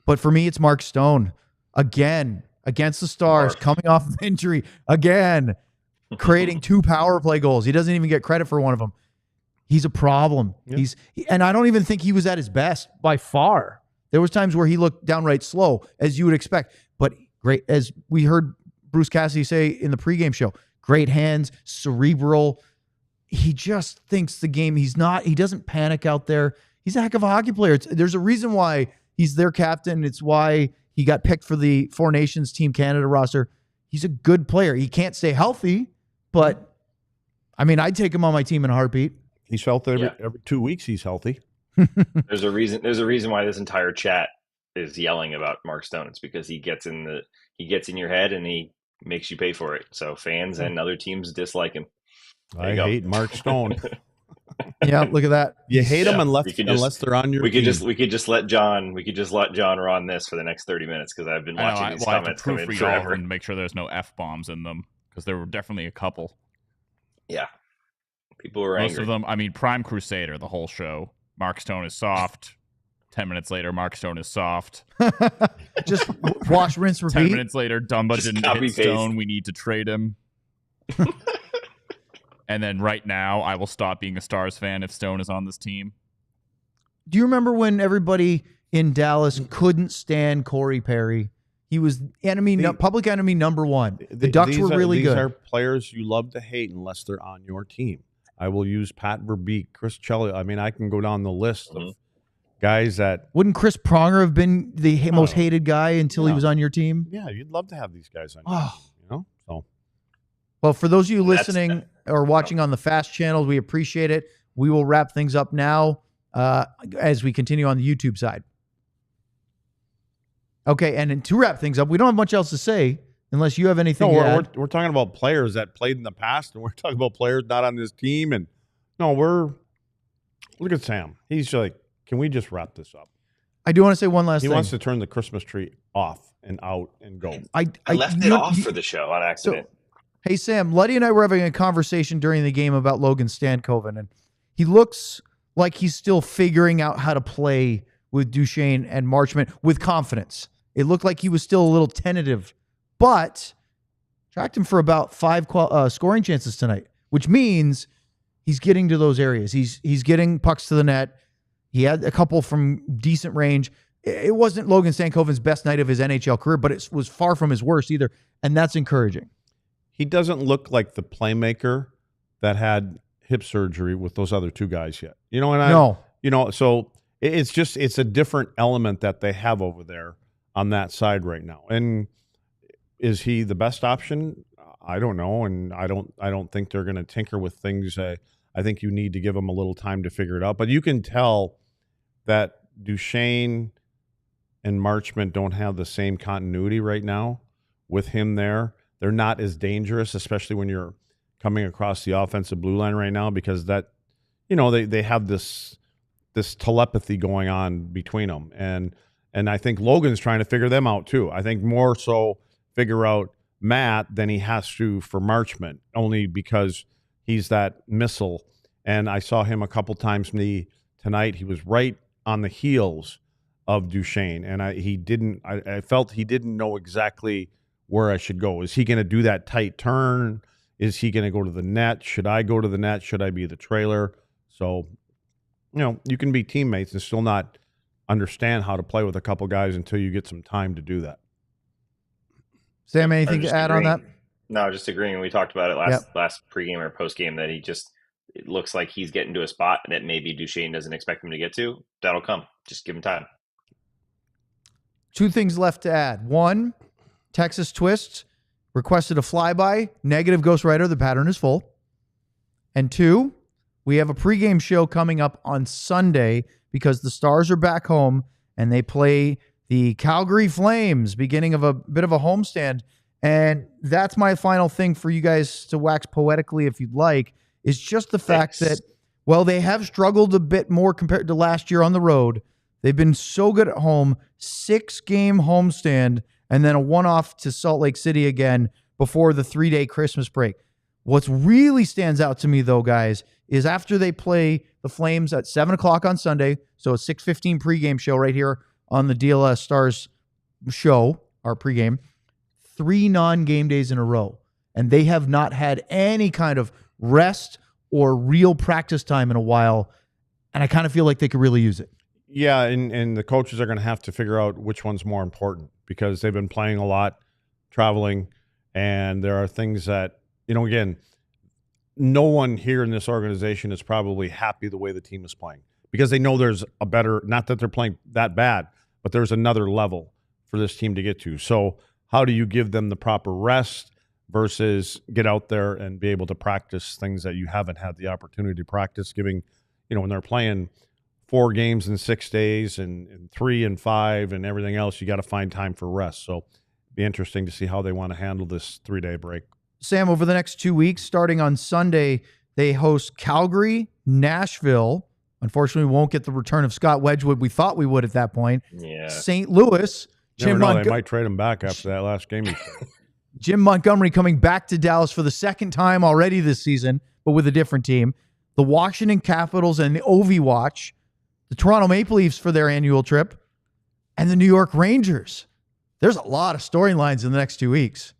But for me, it's Markstone. Again, against the Stars, coming off of injury. Again, creating 2 power play goals. He doesn't even get credit for one of them. He's a problem. Yep. And I don't even think he was at his best by far. There was times where he looked downright slow, as you would expect. But great, as we heard Bruce Cassidy say in the pregame show, great hands, cerebral. He just thinks the game. He doesn't panic out there. He's a heck of a hockey player. There's a reason why he's their captain. It's why he got picked for the Four Nations Team Canada roster. He's a good player. He can't stay healthy, but I'd take him on my team in a heartbeat. He's healthy every 2 weeks. He's healthy. There's a reason why this entire chat is yelling about Markstone. It's because he gets in your head and he makes you pay for it. So fans and other teams dislike him. I hate Markstone. Yeah, look at that. You hate them unless they're on your team. We could just let John run this for the next 30 minutes because I've been watching these comments come in forever and make sure there's no F-bombs in them because there were definitely a couple. Yeah. People were angry. Most of them, Prime Crusader, the whole show. Markstone is soft. 10 minutes later, Markstone is soft. Just wash, rinse, repeat. 10 minutes later, Dumba didn't hit Stone. We need to trade him. And then right now, I will stop being a Stars fan if Stone is on this team. Do you remember when everybody in Dallas couldn't stand Corey Perry? He was public enemy number one. The Ducks were really good. These are players you love to hate unless they're on your team. I will use Pat Verbeek, Chris Chelly. I can go down the list of guys that... Wouldn't Chris Pronger have been the most hated guy until he was on your team? Yeah, you'd love to have these guys on your team, So, well, for those of you listening or watching on the Fast channel, we appreciate it. We will wrap things up now as we continue on the YouTube side. Okay, and to wrap things up, we don't have much else to say unless you have anything to add. We're talking about players that played in the past, and we're talking about players not on this team. And look at Sam. He's like, can we just wrap this up? I do want to say one last thing. He wants to turn the Christmas tree off and out and go. I left it off for the show on accident. Hey, Sam, Luddy and I were having a conversation during the game about Logan Stankoven, and he looks like he's still figuring out how to play with Duchesne and Marchment with confidence. It looked like he was still a little tentative, but tracked him for about 5 scoring chances tonight, which means he's getting to those areas. He's getting pucks to the net. He had a couple from decent range. It wasn't Logan Stankoven's best night of his NHL career, but it was far from his worst either, and that's encouraging. He doesn't look like the playmaker that had hip surgery with those other 2 guys yet. So it's a different element that they have over there on that side right now. And is he the best option? I don't know, and I don't think they're going to tinker with things. I think you need to give them a little time to figure it out. But you can tell that Duchesne and Marchment don't have the same continuity right now with him there. They're not as dangerous, especially when you're coming across the offensive blue line right now, because that, they have this telepathy going on between them. And I think Logan's trying to figure them out too. I think more so figure out Matt than he has to for Marchment, only because he's that missile. And I saw him a couple times tonight. He was right on the heels of Duchesne, and I felt he didn't know exactly where I should go. Is he going to do that tight turn? Is he going to go to the net? Should I go to the net? Should I be the trailer? So, you can be teammates and still not understand how to play with a couple guys until you get some time to do that. Sam, anything to add on that? No, just agreeing. We talked about it last pregame or postgame that it looks like he's getting to a spot that maybe Duchesne doesn't expect him to get to. That'll come. Just give him time. 2 things left to add. 1, Texas Twist requested a flyby. Negative ghostwriter. The pattern is full. And 2, we have a pregame show coming up on Sunday because the Stars are back home and they play the Calgary Flames, beginning of a bit of a homestand. And that's my final thing for you guys to wax poetically, if you'd like, is just the fact that, they have struggled a bit more compared to last year on the road. They've been so good at home, 6-game homestand, and then a one-off to Salt Lake City again before the 3-day Christmas break. What's really stands out to me, though, guys, is after they play the Flames at 7 o'clock on Sunday, so a 6:15 pregame show right here on the DLS Stars show, our pregame, 3 non-game days in a row. And they have not had any kind of rest or real practice time in a while. And I kind of feel like they could really use it. Yeah, and the coaches are going to have to figure out which one's more important because they've been playing a lot, traveling, and there are things that, again, no one here in this organization is probably happy the way the team is playing because they know there's a better, not that they're playing that bad, but there's another level for this team to get to. So how do you give them the proper rest versus get out there and be able to practice things that you haven't had the opportunity to practice, giving, when they're playing 4 games in 6 days and 3 and 5 and everything else, you got to find time for rest. So be interesting to see how they want to handle this 3-day break. Sam, over the next 2 weeks, starting on Sunday, they host Calgary, Nashville. Unfortunately, we won't get the return of Scott Wedgwood. We thought we would at that point. Yeah. St. Louis. They might trade him back after that last game. Jim Montgomery coming back to Dallas for the 2nd time already this season, but with a different team. The Washington Capitals and the Ovi Watch. The Toronto Maple Leafs for their annual trip. And the New York Rangers. There's a lot of storylines in the next 2 weeks.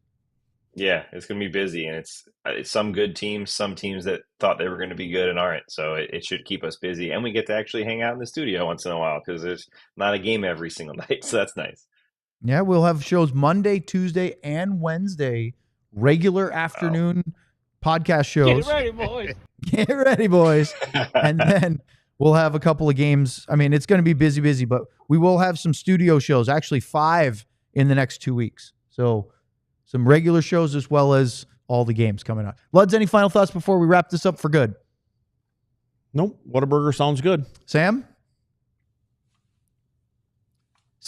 Yeah, it's going to be busy, and it's some good teams, some teams that thought they were going to be good and aren't. So it should keep us busy, and we get to actually hang out in the studio once in a while because there's not a game every single night, so that's nice. Yeah, we'll have shows Monday, Tuesday, and Wednesday, regular afternoon podcast shows. Get ready, boys. Get ready, boys. And then we'll have a couple of games. I mean, it's going to be busy, but we will have some studio shows, actually 5 in the next 2 weeks. So some regular shows as well as all the games coming up. Luds, any final thoughts before we wrap this up for good? Nope. Whataburger sounds good. Sam?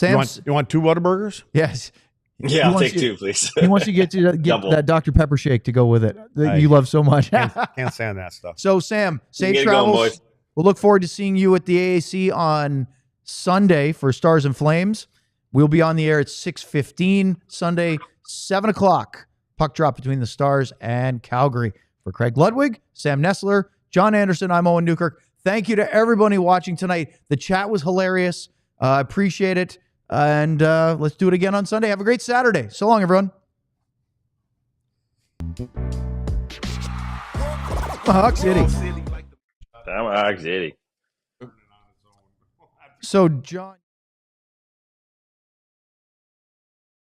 You want 2 Whataburgers? Yes. Yeah, I'll take 2, please. He wants you to get that Dr. Pepper shake to go with it that you love so much. Can't stand that stuff. So, Sam, safe travels. Going, boys. We'll look forward to seeing you at the AAC on Sunday for Stars and Flames. We'll be on the air at 6:15 Sunday, 7 o'clock. Puck drop between the Stars and Calgary. For Craig Ludwig, Sam Nessler, John Anderson, I'm Owen Newkirk. Thank you to everybody watching tonight. The chat was hilarious. I appreciate it. And let's do it again on Sunday. Have a great Saturday. So long, everyone. Hawk City. Hawk City. So, John.